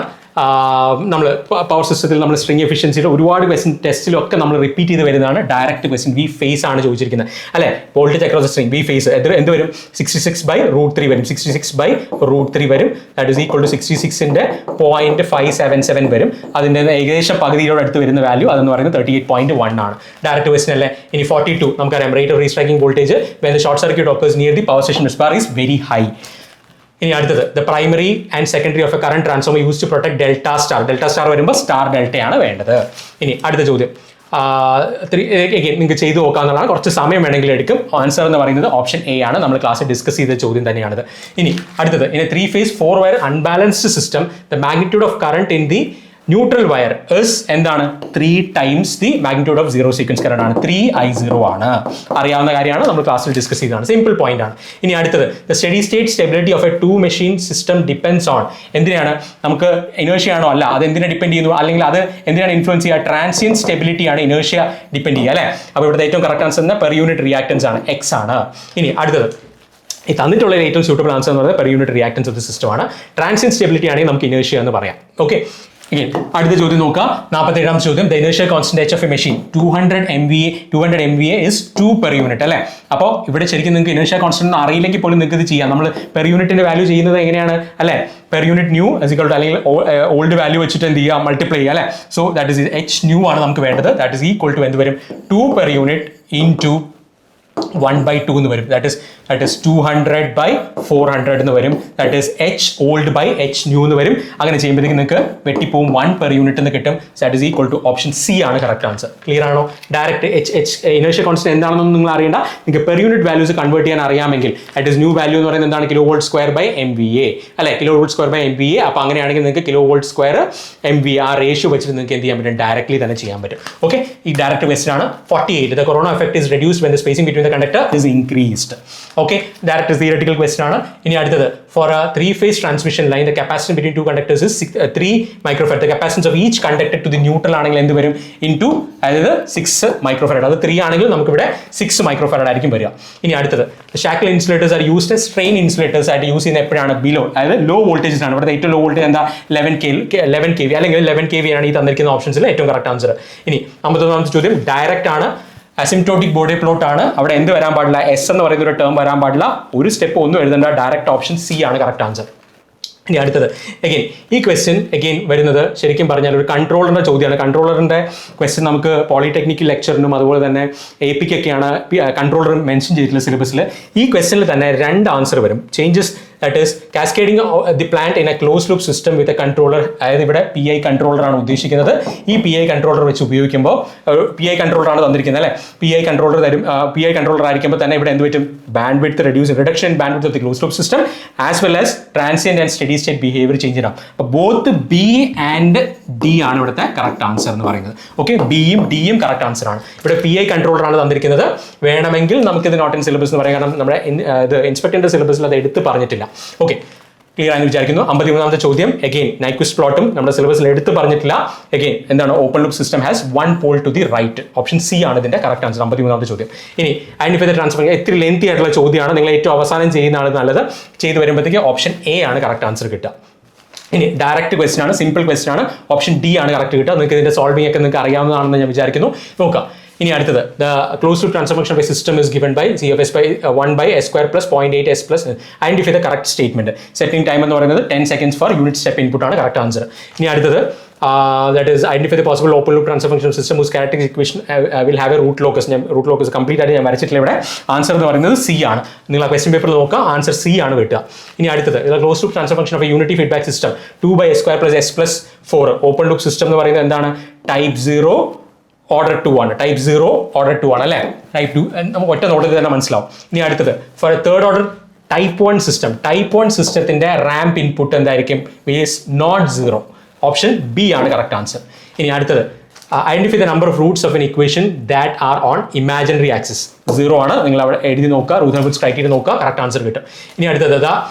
നമ്മൾ പവർ സിസ്റ്റത്തിൽ നമ്മൾ സ്ട്രിങ് എഫിഷ്യൻസിയുടെ ഒരുപാട് ക്വസ്റ്റൻ ടെസ്റ്റിലൊക്കെ നമ്മൾ റിപ്പീറ്റ് ചെയ്ത് വരുന്നതാണ് ഡയറക്റ്റ് ക്വസ്റ്റൻ. വി ഫേസ് ആണ് ചോദിച്ചിരിക്കുന്നത് അല്ലേ. Voltage across string V phase എന്ത് വരും? 66/√3 വരും. 66/√3 വരും. ദാറ്റ് ഈസ് ഈക്വൽ ടു 66ന്റെ 0.577 വരും. അതിൻ്റെ ഏകദേശം പകുതിയോട് അടുത്ത് വരുന്ന വാല്യൂ അതെന്ന് പറയുന്നത് 38.1 ആണ്. ഡയറക്റ്റ് ക്വസ്റ്റൻ അല്ലേ. ഇനി 42 നമുക്കറിയാം, rate of restriking voltage when the short circuit occurs near the power station bus bar is very high. ഇനി അടുത്തത് the primary and secondary of a current transformer use to protect delta star. Delta star വരുമ്പോൾ star ഡെൽറ്റയാണ് വേണ്ടത്. ഇനി അടുത്ത ചോദ്യം നിങ്ങൾക്ക് ചെയ്തു നോക്കാവുന്നതാണ്, കുറച്ച് സമയം വേണമെങ്കിൽ എടുക്കും. ആൻസർ എന്ന് പറയുന്നത് ഓപ്ഷൻ A ആണ്. നമ്മൾ ക്ലാസ്സിൽ ഡിസ്കസ് ചെയ്ത ചോദ്യം തന്നെയാണിത്. ഇനി അടുത്തത് in A 3-phase 4-wire unbalanced system the magnitude of current in the neutral wire is എന്താണ്? 3 times the magnitude of zero sequence current ആണ്. 3I0 ആണ്. അറിയാവുന്ന കാര്യമാണ്, നമ്മൾ ക്ലാസ്സിൽ ഡിസ്കസ് ചെയ്തതാണ്. സിമ്പിൾ പോയിന്റ് ആണ്. ഇനി അടുത്തത് the steady state stability of A 2 machine system depends on എന്തിനാണ്? നമുക്ക് ഇനേർഷ്യ ആണോ? അല്ല, അത് എന്തിനെ ഡിപ്പെൻഡ് ചെയ്യുന്നു? അല്ലെങ്കിൽ അത് എന്തിനാണ് ഇൻഫ്ലുവൻസ് ചെയ്യുക? ട്രാൻസിയന്റ് സ്റ്റെബിലിറ്റി ആണ് ഇനേർഷ്യ ഡിപ്പെൻഡ് ചെയ്യുക അല്ലേ. അപ്പോൾ ഇവിടുത്തെ ഏറ്റവും correct answer per unit reactance ആണ്, X ആണ്. ഇനി അടുത്തത് ഈ തന്നിട്ടുള്ള ഏറ്റവും സ്യൂട്ടബിൾ ആൻസർ എന്ന് പറയുന്നത് per unit reactance of the system ആണ്. ട്രാൻസിയന്റ് സ്റ്റെബിലിറ്റി ആണെങ്കിൽ നമുക്ക് ഇനേർഷ്യ എന്ന് പറയാം. ഓക്കെ, അടുത്ത ചോദ്യം നോക്കുക, 47ാമത്തെ ചോദ്യം. The inertial constant H of A machine 200 MVA is 2 per unit അല്ലേ. അപ്പോൾ ഇവിടെ ശരിക്കും നിങ്ങൾക്ക് ഇനേർഷ്യൽ കോൺസ്റ്റന്റ് അറിയില്ലെങ്കിൽ പോലും നിങ്ങൾക്ക് ഇത് ചെയ്യാം. നമ്മൾ പെർ യൂണിറ്റിന്റെ വാല്യൂ ചെയ്യുന്നത് എങ്ങനെയാണ് അല്ലേ? പെർ യൂണിറ്റ് ന്യൂ അല്ലെങ്കിൽ ഓൾഡ് വാല്യൂ വെച്ചിട്ട് എന്ത് ചെയ്യുക? മൾട്ടിപ്ലൈ ചെയ്യുക അല്ലേ. So that is H new ആണ് നമുക്ക് വേണ്ടത്. ദാറ്റ് ഇസ് ഈക്വൽ ടു എന്ത് വരും? 2 per unit into 1/2 എന്ന് വരും. ദാറ്റ് ഇസ് 200/400 എന്ന് വരും. That is H old by H new എന്ന് വരും. അങ്ങനെ ചെയ്യുമ്പോഴത്തേക്ക് നിങ്ങൾക്ക് വെട്ടിപ്പോവും 1 per unit എന്ന് കിട്ടും. That is equal to option C ആണ് കറക്റ്റ് ആൻസർ. ക്ലിയർ ആണോ? ഡയറക്റ്റ് ഇനേർഷ്യൽ കോൺസ്റ്റന്റ് എന്താണെന്നൊന്നും നിങ്ങൾ അറിയേണ്ട. നിങ്ങൾക്ക് പെർ യൂണിറ്റ് വാല്യൂസ് കൺവേർട്ട് ചെയ്യാൻ അറിയാമെങ്കിൽ ദാറ്റ് ഇസ് ന്യൂ വാല്യൂ എന്ന് പറയുന്നത് എന്താണ്? kV/MVA അല്ലെ, kV/MVA. അപ്പോൾ അങ്ങനെയാണെങ്കിൽ നിങ്ങൾക്ക് kV/MVA ആ റേഷ്യോ വെച്ചിട്ട് നിങ്ങൾക്ക് എന്ത് ചെയ്യാൻ പറ്റും? ഡയറക്റ്റ്ലി തന്നെ ചെയ്യാൻ പറ്റും. ഓക്കെ, ഈ ഡയറക്റ്റ് ക്വസ്റ്റൻ ആണ്. 48 the corona effect is reduced when the spacing between the conductor is increased. Okay, direct theoretical question ആണ്. ഇനി അടുത്തത് for a 3-phase transmission line the capacitance between two conductors is 3 microfarad. The capacitance of each conductor to the neutral ആണെങ്കിൽ എന്ത് വരും? into അതായത് 6 microfarad. അത് 3 ആണെങ്കിൽ നമുക്ക് ഇവിടെ 6 microfarad ആയിരിക്കും വരിക. ഇനി അടുത്തത് shackle insulators are used as strain insulators ആയിട്ട് യൂസ് ചെയ്യുന്ന എപ്പോഴാണ്? ബിലോ അതായത് ലോ വോൾട്ടേജസ് ആണ്. ഇവിടെ ഏറ്റവും ലോ വോൾട്ടേജ് എന്താ? 11 kV അല്ലെങ്കിൽ 11 kV ആണ് ഈ തന്നിരിക്കുന്ന ഓപ്ഷൻസിൽ ഏറ്റവും കറക്റ്റ് ആൻസർ. ഇനി 51ാമത്തെ ചോദ്യം ഡയറക്റ്റ് ആണ്. അസിംപ്റ്റോട്ടിക് ബോഡി പ്ലോട്ട് ആണ്. അവിടെ എന്ത് വരാൻ പാടില്ല? S എന്ന് പറയുന്ന ഒരു ടേം വരാൻ പാടില്ല. ഒരു സ്റ്റെപ്പ് ഒന്നും എഴുതേണ്ട. ഡയറക്റ്റ് ഓപ്ഷൻ C ആണ് കറക്റ്റ് ആൻസർ. ഇനി അടുത്തത് അഗെയിൻ ഈ ക്വസ്റ്റ്യൻ വരുന്നത് ശരിക്കും പറഞ്ഞാൽ ഒരു കൺട്രോളറിന്റെ ചോദ്യമാണ്. കൺട്രോളറിന്റെ ക്വസ്റ്റ്യൻ നമുക്ക് പോളിടെക്നിക്കൽ ലെക്ചറിനും അതുപോലെ തന്നെ AP ക്കൊക്കെയാണ് കൺട്രോളർ മെൻഷൻ ചെയ്തിട്ടുള്ള സിലബസിൽ. ഈ ക്വസ്റ്റ്യനിൽ തന്നെ 2 ആൻസർ വരും. Changes that is cascading the plant in A close loop system with a controller. അതായത് ഇവിടെ PI കൺട്രോളറാണ് ഉദ്ദേശിക്കുന്നത്. ഈ PI കൺട്രോളർ വെച്ച് ഉപയോഗിക്കുമ്പോൾ PI കൺട്രോളറാണ് തന്നിരിക്കുന്നത് അല്ലേ. PI കൺട്രോളർ ആയിരിക്കുമ്പോൾ തന്നെ ഇവിടെ എന്ത് പറ്റും? Band width reduction band width of the close loop system as well as transient and steady state behaviour change ചെയ്യണം. അപ്പോൾ ബോത്ത് B ആൻഡ് D ആണ് ഇവിടുത്തെ കറക്റ്റ് ആൻസർ എന്ന് പറയുന്നത്. ഓക്കെ, Bയും Dയും കറക്റ്റ് ആൻസർ ആണ്. ഇവിടെ PI കൺട്രോളറാണ് തന്നിരിക്കുന്നത്. വേണമെങ്കിൽ നമുക്കിത് നോട്ട് ഇൻ സിലബസ് എന്ന് പറയാം, കാരണം നമ്മുടെ ഇൻസ്പെക്ടറിന്റെ സിലബസിൽ അത് എടുത്ത് പറഞ്ഞിട്ടില്ല. ഓക്കെ, ക്ലിയർ ആണെന്ന് വിചാരിക്കുന്നു. 53ാമത്തെ ചോദ്യം അഗെയിൻ നൈക്വിസ്റ്റ് പ്ലോട്ടും നമ്മുടെ സിലബസിൽ എടുത്ത് പറഞ്ഞിട്ടില്ല. അഗെയിൻ എന്താണ്? Open loop system has 1 pole to the right. Option C ആണ് ഇതിന്റെ കറക്റ്റ് ആൻസർ. 53ാമത്തെ ചോദ്യം. ഇനി ഐഡന്റിഫൈ ദ ട്രാൻസ്ഫോർമർ. ഇത്തിരി ലെങ്തി ആയിട്ടുള്ള ചോദ്യമാണ്. നിങ്ങൾ ഏറ്റവും അവസാനം ചെയ്യുന്നതാണ് നല്ലത്. ചെയ്ത് വരുമ്പോഴത്തേക്ക് ഓപ്ഷൻ A ആണ് കറക്റ്റ് ആൻസർ കിട്ടുക. ഇനി ഡയറക്റ്റ് ക്വസ്റ്റൻ ആണ്, സിമ്പിൾ ക്വസ്റ്റൻ ആണ്. ഓപ്ഷൻ D ആണ് കറക്റ്റ് കിട്ടുക. നിങ്ങൾക്ക് ഇതിന്റെ സോൾവിംഗ് ഒക്കെ നിങ്ങൾക്ക് അറിയാവുന്നതാണെന്ന് ഞാൻ വിചാരിക്കുന്നു. നോക്കാം. ഇനി അടുത്തത് the close loop transformation by system is given by CF by 1/S² plus 0.8S plus identify the correct statement. Setting time എന്ന് പറയുന്നത് 10 seconds for unit step input ആണ് കറക്റ്റ് ആൻസർ. ഇനി അടുത്തത് that is identify the possible open loop transfer function system whose characteristic equation will have a root locus. Root locus complete ആയിട്ട് ഞാൻ വരച്ചിട്ടില്ല ഇവിടെ. Answer എന്ന് പറയുന്നത് സി ആണ്. നിങ്ങൾ ആ ക്വസ്റ്റ്യൻ പേപ്പറിൽ നോക്കുക, ആൻസർ സി ആണ് കിട്ടുക. ഇനി അടുത്തത് close loop transfer function of unity feedback system 2/s² + s+4. Open loop system എന്ന് പറയുന്നത് എന്താണ്? ടൈപ്പ് 0 ഓർഡർ 2 ആണ്. ടൈപ്പ് 0 ഓർഡർ 2 ആണ് അല്ലേ? ടൈപ്പ് 2 നമുക്ക് ഒറ്റ നോട്ടത്തിൽ തന്നെ മനസ്സിലാവും. ഇനി അടുത്തത് ഫോർ തേർഡ് ഓർഡർ ടൈപ്പ് 1 സിസ്റ്റം. ടൈപ്പ് 1 സിസ്റ്റത്തിന്റെ റാമ്പ് ഇൻപുട്ട് എന്തായിരിക്കും? Is not 0. ഓപ്ഷൻ ബി ആണ് കറക്റ്റ് ആൻസർ. ഇനി അടുത്തത് identify the number of roots of an equation that are on imaginary axis. 0 ആണ്. നിങ്ങൾ അവിടെ എഴുതി നോക്കുക, റൂദർഫോർഡ് ക്രൈറ്റീരിയ നോക്കുക, കറക്റ്റ് ആൻസർ കിട്ടും. ഇനി അടുത്തത്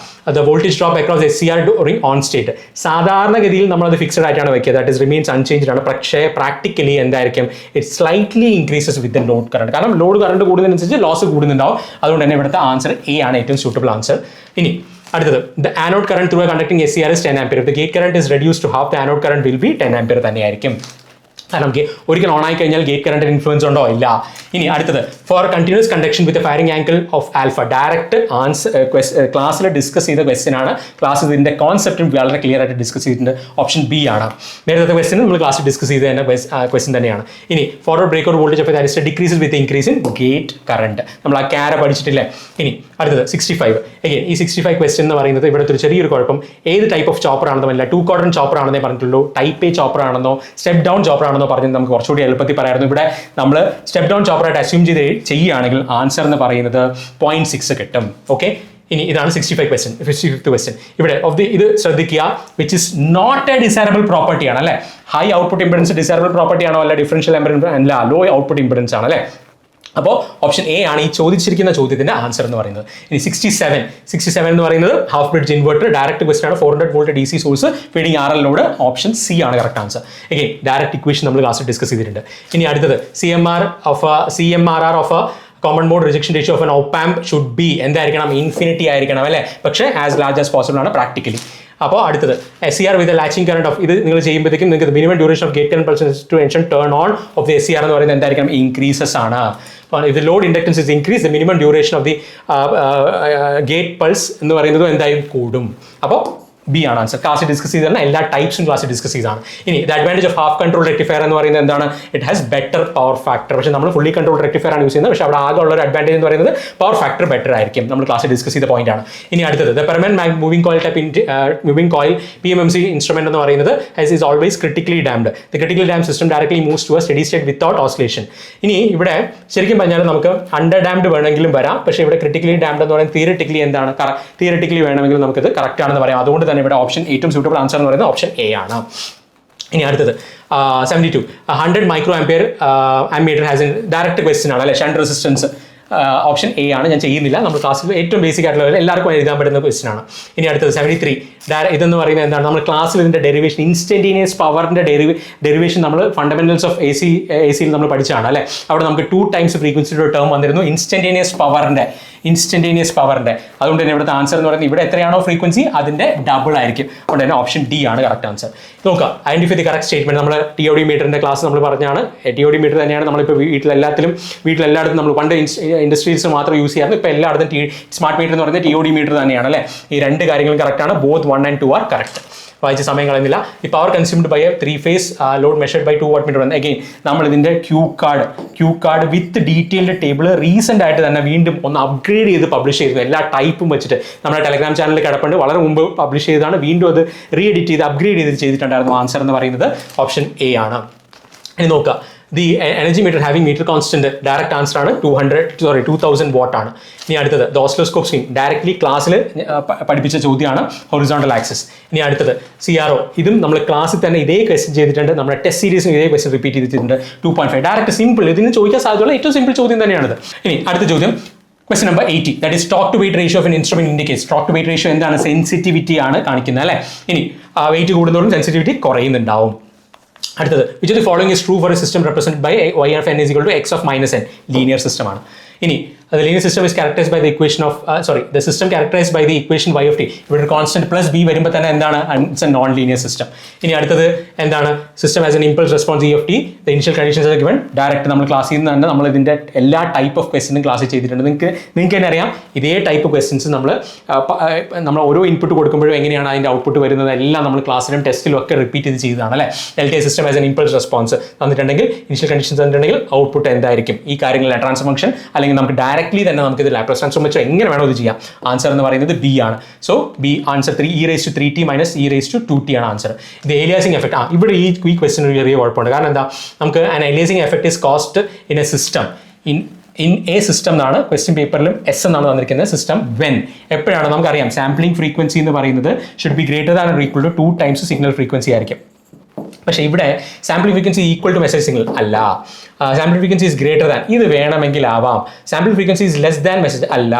the voltage drop across SCR during on state. സാധാരണഗതിയിൽ നമ്മളത് ഫിക്സഡ് ആയിട്ടാണ് വെക്കുക, ദാറ്റ് ഇസ് റിമെയിൻസ് അൺചേഞ്ച്ഡ് ആണ്. പക്ഷേ പ്രാക്ടിക്കലി എന്തായിരിക്കും? It slightly increases with the load current. കാരണം ലോഡ് കറണ്ട് കൂടുന്നതിനനുസരിച്ച് ലോസ് കൂടുന്നുണ്ടാവും. അതുകൊണ്ട് തന്നെ ഇവിടുത്തെ ആൻസർ എ ആണ് ഏറ്റവും സൂട്ടബിൾ ആൻസർ. ഇനി അടുത്തത് the anode current through conducting SCR is 10 ampere. If the gate current is reduced to half, the anode current will be 10 ampere തന്നെയായിരിക്കും. നമുക്ക് ഒരിക്കൽ ഓൺ ആയി കഴിഞ്ഞാൽ ഗേറ്റ് കറണ്ടിന് ഇൻഫ്ലുവൻസ് ഉണ്ടോ? ഇല്ല. ഇനി അടുത്തത് for continuous conduction with firing angle of alpha. Direct answer ക്ലാസ്സിൽ ഡിസ്കസ് ചെയ്ത ക്വസ്റ്റ്യൻ ആണ്. ക്ലാസ് ഇതിന്റെ കോൺസെപ്റ്റും വളരെ ക്ലിയർ ആയിട്ട് ഡിസ്കസ് ചെയ്തിട്ടുണ്ട്. ഓപ്ഷൻ ബി ആണ്. നേരത്തെ ക്വസ്റ്റ്യൻ നമ്മൾ ക്ലാസ്സിൽ ഡിസ്കസ് ചെയ്ത തന്നെ ക്വസ്റ്റ്യൻ തന്നെയാണ്. ഇനി forward break out voltage of that decreases with increase in gate current. നമ്മൾ ആ ക്യാര പഠിച്ചിട്ടില്ലേ? ഇനി അടുത്തത് 65. എഗെയിൻ ഈ 65 ക്വസ്റ്റ്യൻ എന്ന് പറയുന്നത് ഇവിടുത്തെ ഒരു ചെറിയൊരു കുഴപ്പം, ഏത് ടൈപ്പ് ഓഫ് ചോപ്പർ ആണെന്നോ അല്ല 2 ക്വാഡ്രന്റ് ചോപ്പർ ആണെന്നേ പറഞ്ഞിട്ടുള്ളൂ. ടൈപ്പ് എ ചോപ്പർ ആണെന്നോ സ്റ്റെപ്പ് ഡൗൺ ചോപ്പർ ആണെന്നോ പറഞ്ഞത് നമുക്ക് കുറച്ചുകൂടി എളുപ്പത്തിൽ പറയായിരുന്നു. ഇവിടെ നമ്മൾ സ്റ്റെപ്പ് ഡൗൺ ചോപ്പറായിട്ട് അസ്യൂം ചെയ്ത് ചെയ്യുകയാണെങ്കിൽ ആൻസർ എന്ന് പറയുന്നത് 0.6 കിട്ടും. ഓക്കെ, ഇനി ഇതാണ് 65th ക്വസ്റ്റ്യൻ. ഇവിടെ ഇത് ശ്രദ്ധിക്കുക, which is not a desirable property ആണ് അല്ലേ? High output impedance desirable property ആണോ? അല്ല ഡിഫറൻഷ്യൽ ഇംപെഡൻസ് അല്ല, ലോ ഔട്ട്പുട്ട് ഇംപെഡൻസ് ആണ് അല്ലേ? അപ്പോൾ ഓപ്ഷൻ എ ആണ് ഈ ചോദിച്ചിരിക്കുന്ന ചോദ്യത്തിന്റെ ആൻസർ എന്ന് പറയുന്നത്. ഇനി 67 എന്ന് പറയുന്നത് half bridge inverter, direct question ആണ്. 400 volt DC source feeding RL load. Option C ആണ് correct answer. Again direct equation നമ്മൾ ക്ലാസ്സിൽ ഡിസ്കസ് ചെയ്തിട്ടുണ്ട്. ഇനി അടുത്തത് CMRR of common mode rejection ratio of an op amp should be എന്തായിരിക്കണം? ഇൻഫിനിറ്റി ആയിരിക്കണം അല്ലേ? പക്ഷേ ആസ് ലാർജ് ആസ് പോസിബിൾ ആണ് പ്രാക്ടിക്കലി. അപ്പോൾ അടുത്തത് SCR with latching current of ഇത് നിങ്ങൾ ചെയ്യുമ്പോഴത്തേക്കും നിങ്ങൾക്ക് minimum duration of gate current pulse to ensure turn on of the SCR എന്ന് പറയുന്നത് എന്തായിരിക്കണം? ഇൻക്രീസസ് ആണ്. if the load inductance is increased, the minimum duration of the gate pulse എന്ന് പറയുന്നത് എന്തായാലും കൂടും. അപ്പോൾ ബി ആണ് ആൻസർ. ക്ലാസ്സിൽ ഡിസ്കസ് ചെയ്താണ്, എല്ലാ ടൈപ്സും ക്ലാസ്സിൽ ഡിസ്കസ് ചെയ്താണ്. ഇനി the advantage of half control rectifier എന്ന് പറയുന്നത് എന്താണ്? It has better power factor. പക്ഷേ നമ്മൾ ഫുള്ളി കൺട്രോൾ റെക്ടിഫയർ ആണ് യൂസ് ചെയ്യുന്നത്. പക്ഷേ അവിടെ ആകെ ഉള്ള ഒരു അഡ്വാൻറ്റേജ് എന്ന് പറയുന്നത് പവർ ഫാക്ടർ ബെറ്റർ ആയിരിക്കും. നമ്മൾ ക്ലാസ്സിൽ ഡിസ്കസ് ചെയ്ത പോയിന്റ് ആണ്. ഇനി അടുത്തത് the permanent moving coil type moving coil PMMC instrument എന്ന് പറയുന്നത് is always critically damped. The critically damped system directly moves to a steady state without oscillation. ഇനി ഇവിടെ ശരിക്കും പറഞ്ഞാൽ നമുക്ക് അണ്ടർ ഡാംഡ് വേണമെങ്കിലും വരാം. പക്ഷേ ഇവിടെ ക്രിട്ടിക്കലി ഡാംഡ് എന്ന് പറയുന്നത് തിയറിറ്റിക്കലി എന്താണ്? തിയറിറ്റിക്കലി വേണമെങ്കിൽ നമുക്കത് കറക്റ്റ് ആണെന്ന് പറയാം. അതുകൊണ്ട് തന്നെ ഇവിടെ ഓപ്ഷൻ ഏറ്റവും സൂട്ടബിൾ ആൻസർ എന്ന് പറയുന്നത് ഓപ്ഷൻ എ ആണ്. ഇനി അടുത്തത് 72 100 micro ampere ammeter has an direct question ആണ് അല്ലെ? Shunt resistance. ഓപ്ഷൻ എ ആണ്. ഞാൻ ചെയ്യുന്നില്ല, നമ്മൾ ക്ലാസ്സിൽ ഏറ്റവും ബേസിക് ആയിട്ടുള്ള എല്ലാവർക്കും എഴുതാൻ പറ്റുന്ന ക്വസ്റ്റ്യൻ ആണ്. ഇനി അടുത്തത് 73 ഇതെന്ന് പറയുന്നത് എന്താണ്? നമ്മൾ ക്ലാസ്സിൽ ഇതിൻ്റെ ഡെറിവേഷൻ, ഇൻസ്റ്റന്റേനിയസ് പവറിൻ്റെ ഡെറിവേഷൻ നമ്മൾ ഫണ്ടമെന്റൽസ് ഓഫ് AC നമ്മൾ പഠിച്ചതാണ് അല്ലേ? അവിടെ നമുക്ക് 2 ടൈംസ് ഫ്രീക്വൻസിയുടെ ഒരു ടേം വന്നിരുന്നു, ഇൻസ്റ്റന്റേനിയസ് പവറിൻ്റെ. അതുകൊണ്ട് തന്നെ ഇവിടുത്തെ ആൻസർ എന്ന് പറയുന്നത് ഇവിടെ എത്രയാണോ ഫ്രീക്വൻസി അതിൻ്റെ ഡബിൾ ആയിരിക്കും. അതുകൊണ്ട് തന്നെ ഓപ്ഷൻ ഡി ആണ് കറക്റ്റ് ആൻസർ. നോക്കുക, ഐഡന്റിഫൈ ദി കറക്റ്റ് സ്റ്റേറ്റ്മെന്റ്. നമ്മൾ TOD മീറ്ററിന്റെ ക്ലാസ് നമ്മൾ പറഞ്ഞാണ്. TOD മീറ്റർ തന്നെയാണ് നമ്മളിപ്പോൾ വീട്ടിലെല്ലായിടത്തും നമ്മൾ പണ്ട് ഇൻഡസ്ട്രീസ് മാത്രം യൂസ് ചെയ്യാറുണ്ട്. ഇപ്പോൾ എല്ലായിടത്തും സ്മാർട്ട് മീറ്റർ എന്ന് പറയുന്നത് TOD മീറ്റർ തന്നെയാണ് അല്ലേ? ഈ രണ്ട് കാര്യങ്ങളും കറക്റ്റ് ആണ്. Both 1 and 2 are correct. വായിച്ച സമയം കളയുന്നില്ല. ഈ power consumed by a 3-phase load measured by 2 watt meter. Again നമ്മൾ ഇതിന്റെ cue card with detailed table recent ആയിട്ട് തന്നെ വീണ്ടും ഒന്ന് അപ്ഗ്രേഡ് ചെയ്ത് പബ്ലിഷ് ചെയ്തു. എല്ലാ ടൈപ്പും വെച്ചിട്ട് നമ്മുടെ ടെലഗ്രാം ചാനലിൽ കിടപ്പുണ്ട്. വളരെ മുമ്പ് പബ്ലിഷ് ചെയ്തതാണ്. വീണ്ടും അത് റീഎഡിറ്റ് ചെയ്ത് അപ്ഗ്രേഡ് ചെയ്ത് ചെയ്തിട്ടുണ്ടായിരുന്നു. ആൻസർ എന്ന് പറയുന്നത് ഓപ്ഷൻ എ ആണ്. ഇനി നോക്കുക, the energy meter having meter constant direct answer ആണ് 2000 watt ആണ്. ഇനി അടുത്തത് ദ ഓസ്ലോസ്കോപ്പ് സ്ക്രീൻ ഡയറക്റ്റ്ലി ക്ലാസ്സിൽ പഠിപ്പിച്ച ചോദ്യമാണ്, ഹൊറിസോണ്ടൽ ആക്സിസ്. ഇനി അടുത്തത് CRO, ഇതും നമ്മൾ ക്ലാസ്സിൽ തന്നെ ഇതേ ക്വസ്റ്റ്യൻ ചെയ്തിട്ടുണ്ട്. നമ്മുടെ ടെസ്റ്റ് സീരീസിന് ഇതേ ക്വസ്റ്റ്യൻ റിപ്പീറ്റ് ചെയ്തിട്ടുണ്ട്. 2.5 ഡയറക്റ്റ് സിമ്പിൾ. ഇതിന് ചോദിക്കാൻ സാധ്യതയുള്ള ഏറ്റവും സിമ്പിൾ ചോദ്യം തന്നെയാണിത്. ഇനി അടുത്ത ചോദ്യം question number 80, that is stock to weight ratio of an instrument indicates. Stock to weight ratio എന്താണ്? സെൻസിറ്റിവിറ്റി ആണ് കാണിക്കുന്നത് അല്ലേ? ഇനി വെയിറ്റ് കൂടുന്നതോടും സെൻസിറ്റിവിറ്റി കുറയുന്നുണ്ടാവും. അടുത്തത് which of the following is true for a system represented by y of n is equal to x of minus n, linear system ആണ്. ഇനി The linear system is characterized by the equation of the system characterized by the equation y of t. ഇവിടെ ഒരു constant plus B വരുമ്പോൾ തന്നെ എന്താണ്, it's A non linear system. ഇനി അടുത്തത് എന്താണ്, system as an impulse response E of T, the initial conditions are given. Direct നമ്മൾ ക്ലാസ്സിൽ നിന്ന് തന്നെ നമ്മൾ ഇതിന്റെ എല്ലാ ടൈപ്പ് ഓഫ് ക്വസ്റ്റ്യനും ക്ലാസ്സിൽ ചെയ്തിട്ടുണ്ട്. നിങ്ങൾക്ക് തന്നെ അറിയാം ഇതേ ടൈപ്പ് ക്വസ്റ്റ്യൻസ് നമ്മൾ ഓരോ ഇൻപുട്ട് കൊടുക്കുമ്പോഴും എങ്ങനെയാണ് അതിന്റെ ഔട്ട്പുട്ട് വരുന്നത് എല്ലാം നമ്മൾ ക്ലാസ്സിലും ടെസ്റ്റിലും ഒക്കെ റിപ്പീറ്റ് ചെയ്ത് ചെയ്തതാണ് അല്ലേ. LTI system as an impulse response തന്നിട്ടുണ്ടെങ്കിൽ, ഇനിഷ്യൽ കണ്ടീഷൻസ് തന്നിട്ടുണ്ടെങ്കിൽ ഔട്ട്പുട്ട് എന്തായിരിക്കും, ഈ കാര്യങ്ങൾ ട്രാൻസ്ഫർ ഫംഗ്ഷൻ അല്ലെങ്കിൽ നമുക്ക് ഡയറക്ട്ലി തന്നെ നമുക്ക് ഇത് ലാപ്ലേസ് ട്രാൻസ്ഫോം വെച്ചോ എങ്ങനെ വേണോ ഇത് ചെയ്യാം. ആൻസർ എന്ന് പറയുന്നത് ബി ആണ്. So B answer 3 e⁻³ minus e⁻² ആണ് ആൻസർ. ഇത് ഏലിയാസിംഗ് എഫക്ട്. ഇവിടെ ഈ ക്വസ്റ്റ്യൻ ഒരു ചെറിയ കുഴപ്പമുണ്ട്. കാരണം എന്താ, നമുക്ക് an aliasing effect is cost in A system in A system എന്നാണ് ക്വസ്റ്റ്യൻ പേപ്പറിലും എസ് എന്നാണ് തന്നിരിക്കുന്നത്. സിസ്റ്റം വെൻ എപ്പോഴാണ് നമുക്കറിയാം സാമ്പിളിംഗ് ഫ്രീക്വൻസി എന്ന് പറയുന്നത് should be greater than or equal to 2 times signal frequency ആയിരിക്കും. പക്ഷേ ഇവിടെ sample frequency equal to message signal അല്ല. Sample frequency is greater than, ഇത് വേണമെങ്കിൽ ആവാം. Sample frequency is less than message അല്ല,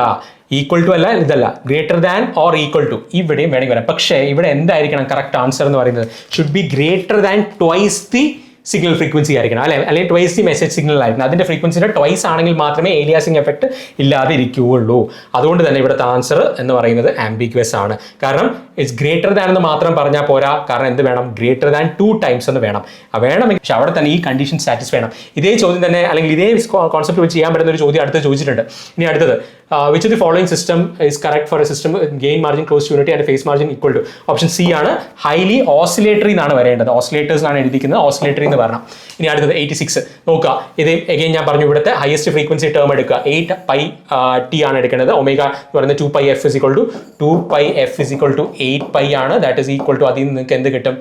ഈക്വൽ ടു അല്ല, ഇതല്ല, greater than or equal to ഇവിടെയും വേണമെങ്കിൽ വരാം. പക്ഷേ ഇവിടെ എന്തായിരിക്കണം കറക്റ്റ് ആൻസർ എന്ന് പറയുന്നത്, should be greater than twice the signal frequency ആയിരിക്കണം അല്ലെ, അല്ലെങ്കിൽ ട്വൈസ് ദി മെസ്സേജ് സിഗ്നൽ ആയിരിക്കണം. അതിന്റെ ഫ്രീക്വൻസിയുടെ ട്വൈസ് ആണെങ്കിൽ മാത്രമേ ഏലിയാസിംഗ് എഫക്ട് ഇല്ലാതെ ഇരിക്കുകയുള്ളൂ. അതുകൊണ്ട് തന്നെ ഇവിടുത്തെ ആൻസർ എന്ന് പറയുന്നത് ആംബിഗ്വസ് ആണ്. കാരണം ഇറ്റ്സ് ഗ്രേറ്റർ ദാൻ എന്ന് മാത്രം പറഞ്ഞാൽ പോരാ, കാരണം എന്ത് വേണം, ഗ്രേറ്റർ ദാൻ 2 ടൈംസ് എന്ന് വേണം. വേണമെങ്കിൽ പക്ഷെ അവിടെ തന്നെ ഈ കണ്ടീഷൻ സാറ്റിസ്ഫൈ ചെയ്യണം. ഇതേ ചോദ്യം തന്നെ അല്ലെങ്കിൽ ഇതേ കോൺസെപ്റ്റ് വെച്ച് ചെയ്യാൻ പറ്റുന്ന ഒരു ചോദ്യം അടുത്ത് ചോദിച്ചിട്ടുണ്ട്. ഇനി അടുത്തത്, which of the following system is correct for a system gain margin close to unity and phase margin equal to? Option C ആണ്, highly oscillatory എന്നാണ് വരേണ്ടത്. ഓസിലേറ്റേഴ്സ് ആണ് എഴുതിക്കുന്നത്, ഓസിലേറ്ററി എന്ന് പറയണം. ഇനി അടുത്തത് 86 നോക്കുക. ഇത് എഗെയിൻ ഞാൻ പറഞ്ഞു, ഇവിടുത്തെ ഹയസ്റ്റ് ഫ്രീക്വൻസി ടേം എടുക്കുക, 8πt ആണ് എടുക്കേണ്ടത്. ഒമേഗ എന്ന് പറയുന്നത് 2πf is equal to 8π ആണ്. ദാറ്റ് ഈസ് ഈക്വൽ ടു, അതിൽ നിന്ന് നിങ്ങൾക്ക് എന്ത് കിട്ടും,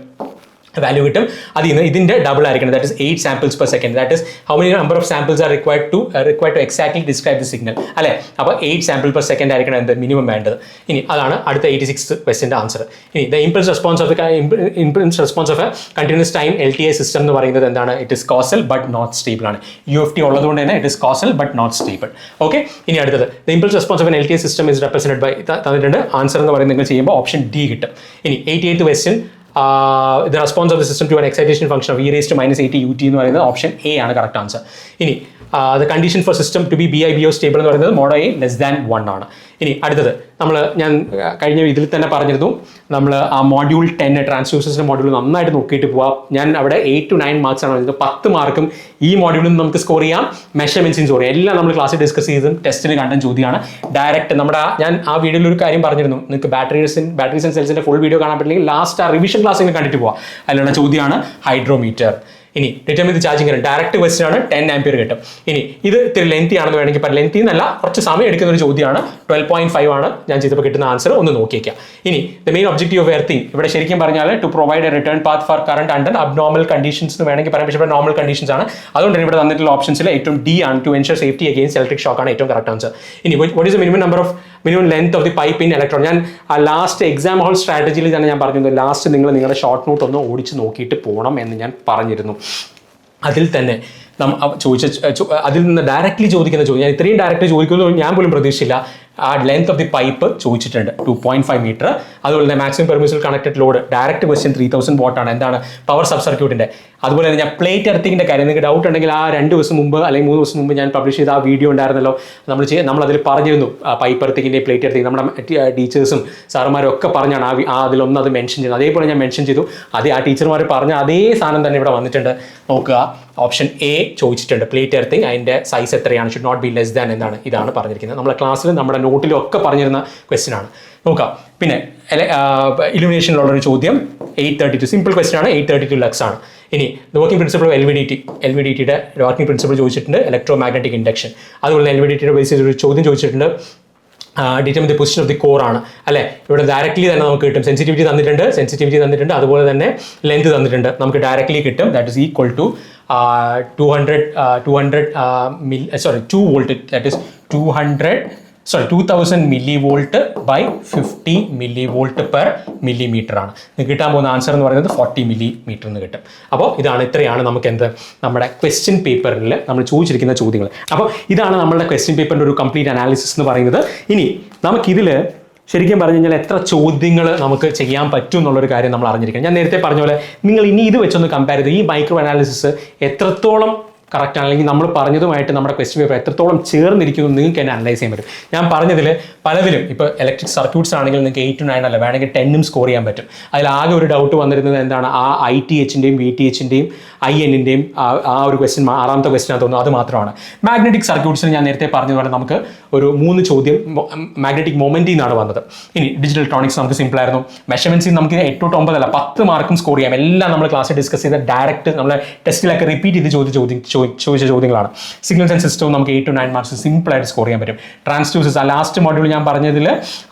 വാല്യൂ കിട്ടും. അതിൽ നിന്ന് ഇതിന്റെ ഡബിൾ ആയിരിക്കണം, that is 8 samples per second. That is how many number of samples are required to exactly describe the signal അല്ലെ. അപ്പോൾ 8 samples per second ആയിരിക്കണം എന്ത് മിനിമം വേണ്ടത്. ഇനി അതാണ് അടുത്ത 86th ക്വസ്റ്റ്യൻ്റെ ആൻസർ. ഇനി the impulse response of a continuous time LTI system എന്ന് പറയുന്നത് എന്താണ്, it is causal but not stable ആണ്. UFT ഉള്ളതുകൊണ്ട് തന്നെ it is causal but not stable. Okay. ഇനി അടുത്തത്, the impulse response of an LTI system is represented by തന്നിട്ടുണ്ട്. Answer എന്ന് പറയുന്നത് നിങ്ങൾ ചെയ്യുമ്പോൾ ഓപ്ഷൻ ഡി കിട്ടും. ഇനി 88th question, the response of the system to an excitation function of e⁻⁻⁸ ut എന്ന് പറയുന്നത് ഓപ്ഷൻ എ ആണ് കറക്റ്റ് ആൻസർ. ഇനി the condition for system to be BIBO stable എന്ന് പറയുന്നത് mod A less than 1 ആണ്. ഇനി അടുത്തത് ഞാൻ കഴിഞ്ഞ ഇതിൽ തന്നെ പറഞ്ഞിരുന്നു, നമ്മൾ ആ മൊഡ്യൂൾ 10 ട്രാൻസ്ഡ്യൂസേഴ്സിൻ്റെ മൊഡ്യൂൾ നന്നായിട്ട് നോക്കിയിട്ട് പോവാം. ഞാൻ അവിടെ 8 to 9 മാർക്സ് ആണ് പറഞ്ഞത്. 10 മാർക്കും ഈ മൊഡ്യൂളിൽ നിന്ന് നമുക്ക് സ്കോർ ചെയ്യാം, മെഷർമെൻറ്റ്സിന് സ്കോർ ചെയ്യാം. എല്ലാം നമ്മൾ ക്ലാസ്സിൽ ഡിസ്കസ് ചെയ്തും ടെസ്റ്റിന് കണ്ട ചോദ്യമാണ്. ഡയറക്റ്റ് ഞാൻ ആ വീഡിയോയിൽ ഒരു കാര്യം പറഞ്ഞിരുന്നു, നിങ്ങൾക്ക് ബാറ്ററീസ് ആൻഡ് സെൽസിൻ്റെ ഫുൾ വീഡിയോ കാണാൻ പറ്റില്ലെങ്കിൽ ലാസ്റ്റ് ആ റിവിഷൻ ക്ലാസ്സിൽ കണ്ടിട്ട് പോവാം. അതിലുള്ള ചോദ്യമാണ് ഹൈഡ്രോമീറ്റർ. ഇനി determine the charging current, direct question ആണ്, 10 ആംപിയർ കിട്ടും. ഇനി ഇത് ഇത്തിരി ലെങ്തി ആണെന്ന് വേണമെങ്കിൽ പറയാം. ലെങ്തി എന്നല്ല, കുറച്ച് സമയം എടുക്കുന്ന ഒരു ചോദ്യമാണ്. 12.5 ആണ് ഞാൻ ചെയ്തപ്പോൾ കിട്ടുന്ന ആൻസർ. ഒന്ന് നോക്കിയേക്കാം. ഇനി the main objective of earthing, ഇവിടെ ശരിക്കും പറഞ്ഞാൽ to provide a return path for current under abnormal conditions എന്ന് വേണമെങ്കിൽ പറയാം. പക്ഷേ ഇവിടെ നോർമൽ കണ്ടീഷൻസ് ആണ്. അതുകൊണ്ട് തന്നെ ഇവിടെ തന്നിട്ടുള്ള ഓപ്ഷൻസിൽ ഏറ്റവും ഡി ആണ്, to ensure safety against electric shock ആണ് ഏറ്റവും കറക്റ്റ് ആൻസർ. ഇനി what is the minimum length of the pipe in electron. ഞാൻ ആ ലാസ്റ്റ് എക്സാം ഹോൾ സ്ട്രാറ്റജിയിൽ തന്നെ ഞാൻ പറഞ്ഞിരുന്നു, ലാസ്റ്റ് നിങ്ങൾ നിങ്ങളുടെ ഷോർട്ട് നോട്ട് ഒന്ന് ഓടിച്ച് നോക്കിയിട്ട് പോകണം എന്ന് ഞാൻ പറഞ്ഞിരുന്നു. അതിൽ തന്നെ അതിൽ നിന്ന് ഡയറക്റ്റ്ലി ചോദിക്കുന്ന ചോദ്യം, ഞാൻ ഇത്രയും ഡയറക്റ്റ് ചോദിക്കുന്നത് ഞാൻ പോലും പ്രതീക്ഷിച്ചില്ല. ആ ലെങ്ത് ഓഫ് ദി പൈപ്പ് ചോദിച്ചിട്ടുണ്ട് 2.5 മീറ്റർ. അതുപോലെ തന്നെ maximum permissible connected load, direct question 3000 what ആണ്. എന്താണ് പവർ സബ് സർക്യൂട്ടിൻ്റെ. അതുപോലെ തന്നെ ഞാൻ പ്ലേറ്റ് എർത്തിങ്ങിൻ്റെ കാര്യം, നിങ്ങൾക്ക് ഡൗട്ട് ഉണ്ടെങ്കിൽ ആ 2 ദിവസം മുമ്പ് അല്ലെങ്കിൽ 3 ദിവസം മുമ്പ് ഞാൻ പബ്ലിഷ് ചെയ്ത ആ വീഡിയോ ഉണ്ടായിരുന്നല്ലോ, നമ്മളതിൽ പറഞ്ഞിരുന്നു പൈപ്പ് എർത്തിങ്ങിൻ്റെ പ്ലേറ്റ് എർത്തിങ്. നമ്മുടെ ടീച്ചേഴ്സും സാറുമാരും ഒക്കെ പറഞ്ഞാണ് അതിലൊന്ന് അത് മെൻഷൻ ചെയ്തു. അതേപോലെ ഞാൻ മെൻഷൻ ചെയ്തു. ആ ടീച്ചർമാർ പറഞ്ഞ അതേ സാധനം തന്നെ ഇവിടെ വന്നിട്ടുണ്ട്. നോക്കുക, ഓപ്ഷൻ എ ചോദിച്ചിട്ടുണ്ട് പ്ലേറ്റ് എർത്തിങ്, അതിൻ്റെ സൈസ് എത്രയാണ്, should not be less than എന്നാണ് ഇതാണ് പറഞ്ഞിരിക്കുന്നത്. നമ്മുടെ ക്ലാസ്സിൽ നമ്മുടെ നോട്ടിലും ഒക്കെ പറഞ്ഞിരുന്ന ക്വസ്റ്റ്യൻ ആണ്. നോക്കാം. പിന്നെ ഇലുമിനേഷനിലുള്ളൊരു ചോദ്യം 832 സിമ്പിൾ ക്വസ്റ്റ്യൻ ആണ്, 832 ലക്സ് ആണ്. ഇനി വർക്കിംഗ് പ്രിൻസിപ്പിൾ ഓഫ് LVDTയുടെ വർക്കിംഗ് പ്രിൻസിപ്പിൾ ചോദിച്ചിട്ടുണ്ട്, ഇലക്ട്രോ മാഗ്നറ്റിക് ഇൻഡക്ഷൻ. അതുപോലെ LVDTയുടെ ബേസ് ചെയ്തൊരു ചോദ്യം ചോദിച്ചിട്ടുണ്ട്, determine the position of the core ആണ് അല്ലേ. ഇവിടെ ഡയറക്റ്റ്ലി തന്നെ നമുക്ക് കിട്ടും. സെൻസിറ്റിവിറ്റി തന്നിട്ടുണ്ട്, അതുപോലെ തന്നെ ലെങ്ത് തന്നിട്ടുണ്ട്, നമുക്ക് ഡയറക്റ്റ്ലി കിട്ടും. That is equal to 2 volt, that is 2000 millivolt by 50 millivolt per millimeter ആണ്. നിങ്ങൾക്ക് കിട്ടാൻ പോകുന്ന ആൻസർ എന്ന് പറയുന്നത് 40 millimeter എന്ന് കിട്ടും. അപ്പോൾ ഇത്രയാണ് നമുക്ക് നമ്മുടെ ക്വസ്റ്റ്യൻ പേപ്പറിൽ നമ്മൾ ചോദിച്ചിരിക്കുന്ന ചോദ്യങ്ങൾ. അപ്പോൾ ഇതാണ് നമ്മളുടെ ക്വസ്റ്റ്യൻ പേപ്പറിൻ്റെ ഒരു കംപ്ലീറ്റ് അനാലിസിസ് എന്ന് പറയുന്നത്. ഇനി നമുക്കിതിൽ ശരിക്കും പറഞ്ഞു കഴിഞ്ഞാൽ എത്ര ചോദ്യങ്ങൾ നമുക്ക് ചെയ്യാൻ പറ്റും എന്നുള്ളൊരു കാര്യം നമ്മൾ അറിഞ്ഞിരിക്കണം. ഞാൻ നേരത്തെ പറഞ്ഞ പോലെ നിങ്ങൾ ഇനി ഇത് വെച്ചൊന്ന് കമ്പയർ ചെയ്ത് ഈ മൈക്രോ അനാലിസിസ് എത്രത്തോളം കറക്റ്റ് അല്ലെങ്കിൽ നമ്മൾ പറഞ്ഞതുമായിട്ട് നമ്മുടെ ക്വസ്റ്റ്യൻ പേപ്പർ എത്രത്തോളം ചേർന്നിരിക്കുന്നു നിങ്ങൾക്ക് തന്നെ അനലൈസ് ചെയ്യാൻ പറ്റും. ഞാൻ പറഞ്ഞതിൽ പലതിലും ഇപ്പോൾ ഇലക്ട്രിക് സർക്യൂട്ട്സ് ആണെങ്കിൽ നിങ്ങൾക്ക് 8 to 9 അല്ല വേണമെങ്കിൽ 10 സ്കോർ ചെയ്യാൻ പറ്റും. അതിൽ ആകെ ഒരു ഡൗട്ട് വന്നിരുന്നത് എന്താണ്, ആ ITHൻ്റെയും VTHൻ്റെയും INൻ്റെയും ആ ഒരു ക്വസ്റ്റ്യൻ 6ാമത്തെ ക്വസ്റ്റ്യൻ തോന്നുന്നു, അത് മാത്രമാണ്. മാഗ്നറ്റിക് സർക്യൂട്ട്സിന് ഞാൻ നേരത്തെ പറഞ്ഞതുപോലെ നമുക്ക് ഒരു 3 ചോദ്യം മാഗ്നറ്റിക് മൊമെൻറ്റിൽ നിന്നാണ് വന്നത്. ഇനി ഡിജിറ്റൽ ഇലക്ട്രോണിക്സ് നമുക്ക് സിമ്പിൾ ആയിരുന്നു. മെഷർമെൻറ്റ്സിൽ നമുക്ക് 8 to 9 അല്ല 10 മാർക്കും സ്കോർ ചെയ്യാം. എല്ലാം നമ്മൾ ക്ലാസ്സിൽ ഡിസ്കസ് ചെയ്ത ഡയറക്റ്റ് നമ്മളെ ടെസ്റ്റിലൊക്കെ റിപ്പീറ്റ് ചെയ്ത് ചോദിച്ച ചോദ്യങ്ങളാണ്. സിഗ്നൽസ് ആൻഡ് സിസ്റ്റവും നമുക്ക് 8 to 9 മാർക്സ് സിമ്പിൾ ആയിട്ട് സ്കോർ ചെയ്യാൻ പറ്റും. ട്രാൻസ്ഡ്യൂസേഴ്സ്, ആ ലാസ്റ്റ് മോഡ്യൂൾ ഞാൻ പറഞ്ഞതിൽ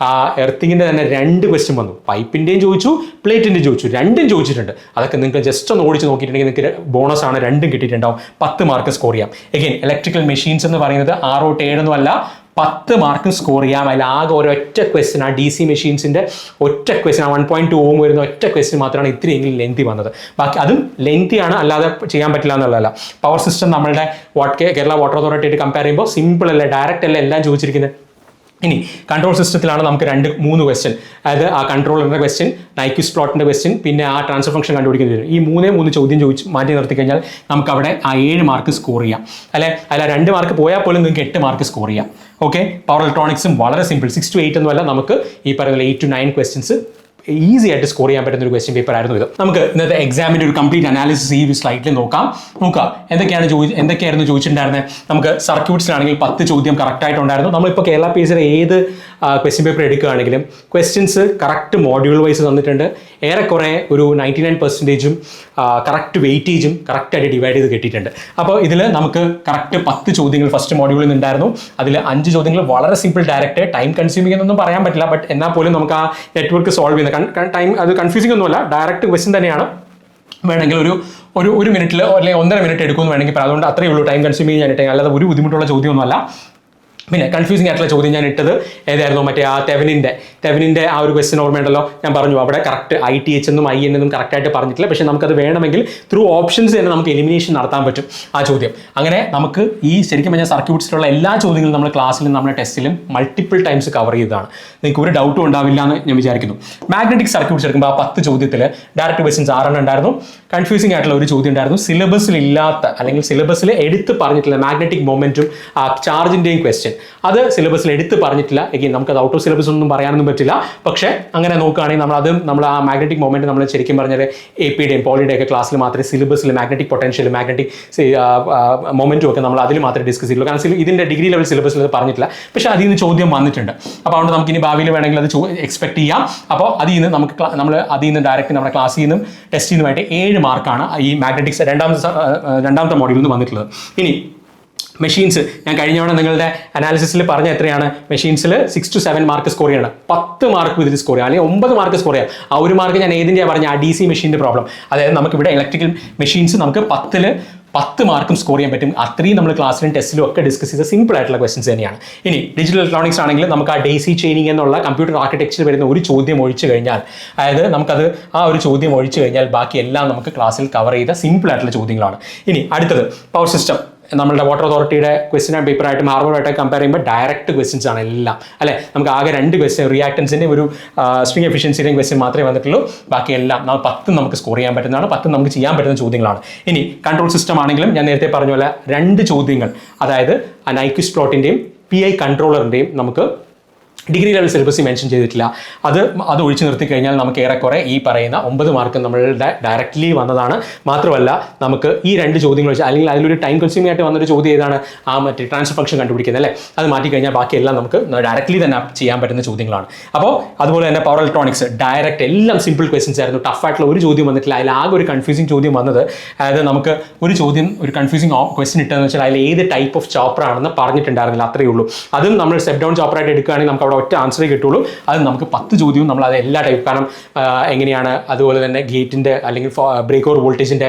എർത്തിങ്ങിൻ്റെ തന്നെ 2 ക്വസ്റ്റ്യൻ വന്നു. പൈപ്പിൻ്റെയും ചോദിച്ചു, പ്ലേറ്റിൻ്റെയും ചോദിച്ചു, രണ്ടും ചോദിച്ചിട്ടുണ്ട്. അതൊക്കെ നിങ്ങൾക്ക് ജസ്റ്റ് ഒന്ന് ഓടിച്ച് നോക്കിയിട്ടുണ്ടെങ്കിൽ നിങ്ങൾക്ക് ബോണസ് ആണ്, രണ്ടും കിട്ടിയിട്ടുണ്ടാവും. 10 മാർക്ക് സ്കോർ ചെയ്യാം. എഗെയിൻ ഇലക്ട്രിക്കൽ മെഷീൻസ് എന്ന് പറയുന്നത് 6 to 7 അല്ല, 10 മാർക്കും സ്കോർ ചെയ്യാം. അതിൽ ആകെ ഒരൊറ്റ ക്വസ്റ്റ്യൻ, ആ DC മെഷീൻസിൻ്റെ ഒറ്റ ക്വസ്റ്റ്യൻ, 1.2 Ohm വരുന്ന ഒറ്റ ക്വസ്റ്റ്യൻ മാത്രമാണ് ഇത്രയെങ്കിലും ലെങ്തി വന്നത്. ബാക്കി അതും ലെങ്തിയാണ്, അല്ലാതെ ചെയ്യാൻ പറ്റില്ല എന്നുള്ളതല്ല. പവർ സിസ്റ്റം നമ്മളുടെ കേരള വാട്ടർ അതോറിറ്റി ആയിട്ട് കമ്പയർ ചെയ്യുമ്പോൾ സിമ്പിൾ അല്ല, ഡയറക്റ്റ് അല്ല എല്ലാം ചോദിച്ചിരിക്കുന്നത്. ഇനി കൺട്രോൾ സിസ്റ്റത്തിലാണ് നമുക്ക് 2-3 ക്വസ്റ്റ്യൻ, അതായത് ആ കൺട്രോളറിൻ്റെ ക്വസ്റ്റ്യൻ, നൈക്വിസ്റ്റ് പ്ലോട്ടിൻ്റെ ക്വസ്റ്റ്യൻ, പിന്നെ ആ ട്രാൻസ്ഫർ ഫംഗ്ഷൻ കണ്ടുപിടിക്കുന്നത് വരും. ഈ 3 ചോദ്യം ചോദിച്ച് മാറ്റി നിർത്തി കഴിഞ്ഞാൽ നമുക്ക് അവിടെ ആ 7 മാർക്ക് സ്കോർ ചെയ്യാം. അല്ലെ, അല്ല 2 മാർക്ക് പോയാൽ പോലും നിങ്ങൾക്ക് 8 മാർക്ക് സ്കോർ ചെയ്യാം. ഓക്കെ, പവർ ഇലക്ട്രോണിക്സും വളരെ സിമ്പിൾ, 6 to 8 ഒന്നുമല്ല, നമുക്ക് ഈ പറയുന്ന 8 to 9 ക്വസ്റ്റ്യൻസ് ഈസി ആയിട്ട് സ്കോർ ചെയ്യാൻ പറ്റുന്ന ഒരു ക്വസ്റ്റ്യൻ പേപ്പർ ആയിരുന്നു ഇത്. നമുക്ക് ഇന്നത്തെ എക്സാമിൻ്റെ ഒരു കംപ്ലീറ്റ് അനാലിസിസ് ഈ സ്ലൈഡിൽ നോക്കാം. എന്തൊക്കെയായിരുന്നു ചോദിച്ചിട്ടുണ്ടായിരുന്നത്. നമുക്ക് സർക്യൂട്ട്സിലാണെങ്കിൽ 10 ചോദ്യം കറക്റ്റായിട്ടുണ്ടായിരുന്നു. നമ്മളിപ്പോൾ കേരള PSC ഏത് ക്വസ്റ്റ്യൻ പേപ്പർ എടുക്കുകയാണെങ്കിലും ക്വസ്റ്റ്യൻസ് കറക്റ്റ് മോഡ്യൂൾ വൈസ് തന്നിട്ടുണ്ട്. ഏറെക്കുറെ ഒരു 99% കറക്റ്റ് വെയിറ്റേജും കറക്റ്റായിട്ട് ഡിവൈഡ് ചെയ്ത് കിട്ടിയിട്ടുണ്ട്. അപ്പോൾ ഇതിൽ നമുക്ക് കറക്റ്റ് 10 ചോദ്യങ്ങൾ ഫസ്റ്റ് മോഡ്യൂളിൽ നിന്നുണ്ടായിരുന്നു. അതിൽ 5 ചോദ്യങ്ങൾ വളരെ സിമ്പിൾ, ഡയറക്റ്റ്, ടൈം കൺസ്യൂമിംഗ് എന്നൊന്നും പറയാൻ പറ്റില്ല. ബട്ട് എന്നാൽ പോലും നമുക്ക് ആ നെറ്റ്വർക്ക് സോൾവ് ചെയ്യുന്ന ടൈം അത് കൺഫ്യൂസിംഗ് ഒന്നുമല്ല, ഡയറക്റ്റ് ക്വസ്റ്റ്യൻ തന്നെയാണ്. വേണമെങ്കിൽ ഒരു മിനിറ്റിൽ അല്ലെങ്കിൽ 1.5 മിനിറ്റ് എടുക്കുമെന്ന് വേണമെങ്കിൽ പറയാം. അതുകൊണ്ട് അത്രയേ ഉള്ളൂ ടൈം കൺസ്യൂമിംഗ് ഞാൻ ഇട്ടേ, അല്ലാതെ ഒരു ബുദ്ധിമുട്ടുള്ള ചോദ്യമൊന്നുമല്ല. പിന്നെ കൺഫ്യൂസിംഗ് ആയിട്ടുള്ള ചോദ്യം ഞാൻ ഇട്ടത് ഏതായിരുന്നു, മറ്റേ ആ തെവനിൻ്റെ ആ ഒരു ക്വസ്റ്റ്യൻ ഓർമ്മയുണ്ടല്ലോ. ഞാൻ പറഞ്ഞു അവിടെ കറക്റ്റ് ITH എന്നും IN എന്നും കറക്റ്റായിട്ട് പറഞ്ഞിട്ടില്ല. പക്ഷേ നമുക്കത് വേണമെങ്കിൽ ത്രൂ ഓപ്ഷൻസ് തന്നെ നമുക്ക് എലിമിനേഷൻ നടത്താൻ പറ്റും ആ ചോദ്യം. അങ്ങനെ നമുക്ക് ഈ ശരിക്കും പറഞ്ഞാൽ സർക്യൂട്ട്സിലുള്ള എല്ലാ ചോദ്യങ്ങളും നമ്മൾ ക്ലാസ്സിലും നമ്മുടെ ടെസ്റ്റിലും മൾട്ടിപ്പിൾ ടൈംസ് കവർ ചെയ്തതാണ്. നിങ്ങൾക്ക് ഒരു ഡൗട്ടും ഉണ്ടാവില്ല എന്ന് ഞാൻ വിചാരിക്കുന്നു. മാഗ്നറ്റിക് സർക്യൂട്ട്സ് എടുക്കുമ്പോൾ ആ 10 ചോദ്യത്തിൽ ഡയറക്റ്റ് ക്വസ്റ്റ്യൻസ് 6 ഉണ്ടായിരുന്നു. കൺഫ്യൂസിംഗ് ആയിട്ടുള്ള ഒരു ചോദ്യം ഉണ്ടായിരുന്നു, സിലബസിൽ ഇല്ലാത്ത അല്ലെങ്കിൽ സിലബസിൽ എടുത്ത് പറഞ്ഞിട്ടില്ല മാഗ്നറ്റിക് മൊമെൻറ്റും ആ ചാർജിൻ്റെയും ക്വസ്റ്റ്യൻ. അത് സിലബസിൽ എടുത്ത് പറഞ്ഞിട്ടില്ല. എഗെയിൻ നമുക്കത് ഔട്ട് ഓഫ് സിലബസ് ഒന്നും പറയാനൊന്നും പറ്റില്ല. പക്ഷേ അങ്ങനെ നോക്കുകയാണെങ്കിൽ നമ്മൾ ആ മാഗ്നറ്റിക് മൊമെൻറ്റ് നമ്മൾ ശരിക്കും പറഞ്ഞാൽ AP-യുടെയും പോളിയുടെയും ഒക്കെ ക്ലാസ്സിൽ മാത്രമേ സിലബസിൽ മാഗ്നറ്റിക് പൊട്ടൻഷ്യൽ, മാഗ്നറ്റിക് മൊമെൻറ്റും ഒക്കെ നമ്മൾ അതിൽ മാത്രമേ ഡിസ്കസ് ചെയ്യുള്ളൂ. കാരണം ഇതിൻ്റെ ഡിഗ്രി ലെവൽ സിലബസിൽ അത് പറഞ്ഞിട്ടില്ല. പക്ഷേ അതിൽ നിന്ന് ചോദ്യം വന്നിട്ടുണ്ട്. അപ്പോൾ അതുകൊണ്ട് നമുക്ക് ഇനി ഭാവിയിൽ വേണമെങ്കിൽ അത് എക്സ്പെക്ട് ചെയ്യാം. അപ്പോൾ അതിൽ നിന്ന് നമ്മൾ അതിൽ നിന്ന് ഡയറക്റ്റ് നമ്മുടെ ക്ലാസ്സിൽ നിന്നും ടെസ്റ്റിൽ നിന്നുമായിട്ട് 7 മാർക്കാണ് ഈ മാഗ്നറ്റിക്സ് രണ്ടാമത്തെ മോഡ്യൂളിൽ നിന്ന് വന്നിട്ടുള്ളത്. ഇനി മെഷീൻസ് ഞാൻ കഴിഞ്ഞ തവണ നിങ്ങളുടെ അനാലിസിസിൽ പറഞ്ഞ എത്രയാണ്, മെഷീൻസിൽ 6 to 7 മാർക്ക് സ്കോർ ചെയ്യണം. 10 മാർക്ക് ഇതിൽ സ്കോർ ചെയ്യാം, അല്ലെങ്കിൽ 9 മാർക്ക് സ്കോർ ചെയ്യാം. ആ ഒരു മാർക്ക് ഞാൻ ഏതിൻ്റെയാണ് പറഞ്ഞ, ആ DC മെഷീൻ്റെ പ്രോബ്ലം. അതായത് നമുക്കിവിടെ ഇലക്ട്രിക്കൽ മെഷീൻസ് നമുക്ക് 10 മാർക്കും സ്കോർ ചെയ്യാൻ പറ്റും. അത്രയും നമ്മൾ ക്ലാസ്സിലും ടെസ്റ്റിലും ഒക്കെ ഡിസ്കസ് ചെയ്ത സിമ്പിൾ ആയിട്ടുള്ള ക്വസ്റ്റൻസ് തന്നെയാണ്. ഇനി ഡിജിറ്റൽ ഇലക്ട്രോണിക്സ് ആണെങ്കിൽ നമുക്ക് ആ ഡേസി ചെയിനിങ് എന്നുള്ള കമ്പ്യൂട്ടർ ആർക്കിടെക്ചർ വരുന്ന ഒരു ചോദ്യം ഒഴിച്ചു കഴിഞ്ഞാൽ, അതായത് നമുക്കത് ആ ഒരു ചോദ്യം ഒഴിച്ചു കഴിഞ്ഞാൽ ബാക്കി എല്ലാം നമുക്ക് ക്ലാസ്സിൽ കവർ ചെയ്ത സിമ്പിൾ ആയിട്ടുള്ള ചോദ്യങ്ങളാണ്. ഇനി അടുത്തത് പവർ സിസ്റ്റം. നമ്മളുടെ വാട്ടർ അതോറിറ്റിയുടെ ക്വസ്റ്റ്യൻ ആൻഡ് പേപ്പറായിട്ടും ഹാർബറുമായിട്ട് കമ്പയർ ചെയ്യുമ്പോൾ ഡയറക്റ്റ് ക്വസ്റ്റ്യൻസ് ആണ് എല്ലാം. അല്ലേ, നമുക്ക് ആകെ 2 ക്വസ്റ്റ്യൻ, റിയാക്ടൻസിൻ്റെ ഒരു സ്ട്രിംഗ് എഫിഷ്യൻസിയുടെയും ക്വസ്റ്റ്യൻ മാത്രമേ വന്നിട്ടുള്ളൂ. ബാക്കി എല്ലാം 10 നമുക്ക് സ്കോർ ചെയ്യാൻ പറ്റുന്നതാണ്, 10 നമുക്ക് ചെയ്യാൻ പറ്റുന്ന ചോദ്യങ്ങളാണ്. ഇനി കൺട്രോൾ സിസ്റ്റം ആണെങ്കിലും ഞാൻ നേരത്തെ പറഞ്ഞ പോലെ 2 ചോദ്യങ്ങൾ, അതായത് നൈക്വിസ്റ്റ് പ്ലോട്ടിൻ്റെയും PI കൺട്രോളറിൻ്റെയും നമുക്ക് ഡിഗ്രി ലെവൽ സിലബസ് മെൻഷൻ ചെയ്തിട്ടില്ല. അത് ഒഴിച്ചു നിർത്തി കഴിഞ്ഞാൽ നമുക്ക് ഏറെക്കുറെ ഈ പറയുന്ന 9 മാർക്ക് നമ്മളുടെ ഡയറക്റ്റ്ലി വന്നതാണ്. മാത്രമല്ല നമുക്ക് ഈ 2 ചോദ്യങ്ങൾ വെച്ചാൽ, അല്ലെങ്കിൽ അതിലൊരു ടൈം കൺസ്യൂമിംഗ് ആയിട്ട് വന്നൊരു ചോദ്യം ഏതാണ്, ആ മറ്റേ ട്രാൻസ്ഫർ ഫംഗ്ഷൻ കണ്ടുപിടിക്കുന്നത് അല്ലേ, അത് മാറ്റി കഴിഞ്ഞാൽ ബാക്കിയെല്ലാം നമുക്ക് ഡയറക്റ്റ്ലി തന്നെ ചെയ്യാൻ പറ്റുന്ന ചോദ്യങ്ങളാണ്. അപ്പോൾ അതുപോലെ തന്നെ പവർ ഇലക്ട്രോണിക്സ് ഡയറക്റ്റ് എല്ലാം സിമ്പിൾ ക്വസ്റ്റൻസ് ആയിരുന്നു. ടഫായിട്ടുള്ള ഒരു ചോദ്യം വന്നിട്ടില്ല. അതിൽ ആകെ ഒരു കൺഫ്യൂസിംഗ് ചോദ്യം വന്നത്, അതായത് നമുക്ക് ഒരു ചോദ്യം ഒരു കൺഫ്യൂസിംഗ് ക്വസ്റ്റൻ ഇട്ടതെന്ന് വെച്ചാൽ അതിൽ ഏത് ടൈപ്പ് ഓഫ് ചോപ്പർ ആണെന്ന് പറഞ്ഞിട്ടുണ്ടായിരുന്നില്ല, അത്രയേ ഉള്ളൂ. അതും നമ്മൾ സ്റ്റെപ്പ് ഡൗൺ ചോപ്പറായിട്ട് എടുക്കുകയാണെങ്കിൽ നമുക്ക് അവിടെ ഒറ്റ ആൻസറേ കിട്ടുള്ളൂ. അത് നമുക്ക് 10 ചോദ്യവും നമ്മൾ അത് എല്ലാ ടൈപ്പ്, കാരണം എങ്ങനെയാണ്, അതുപോലെ തന്നെ ഗേറ്റിൻ്റെ അല്ലെങ്കിൽ ബ്രേക്ക് ഓവർ വോൾട്ടേജിൻ്റെ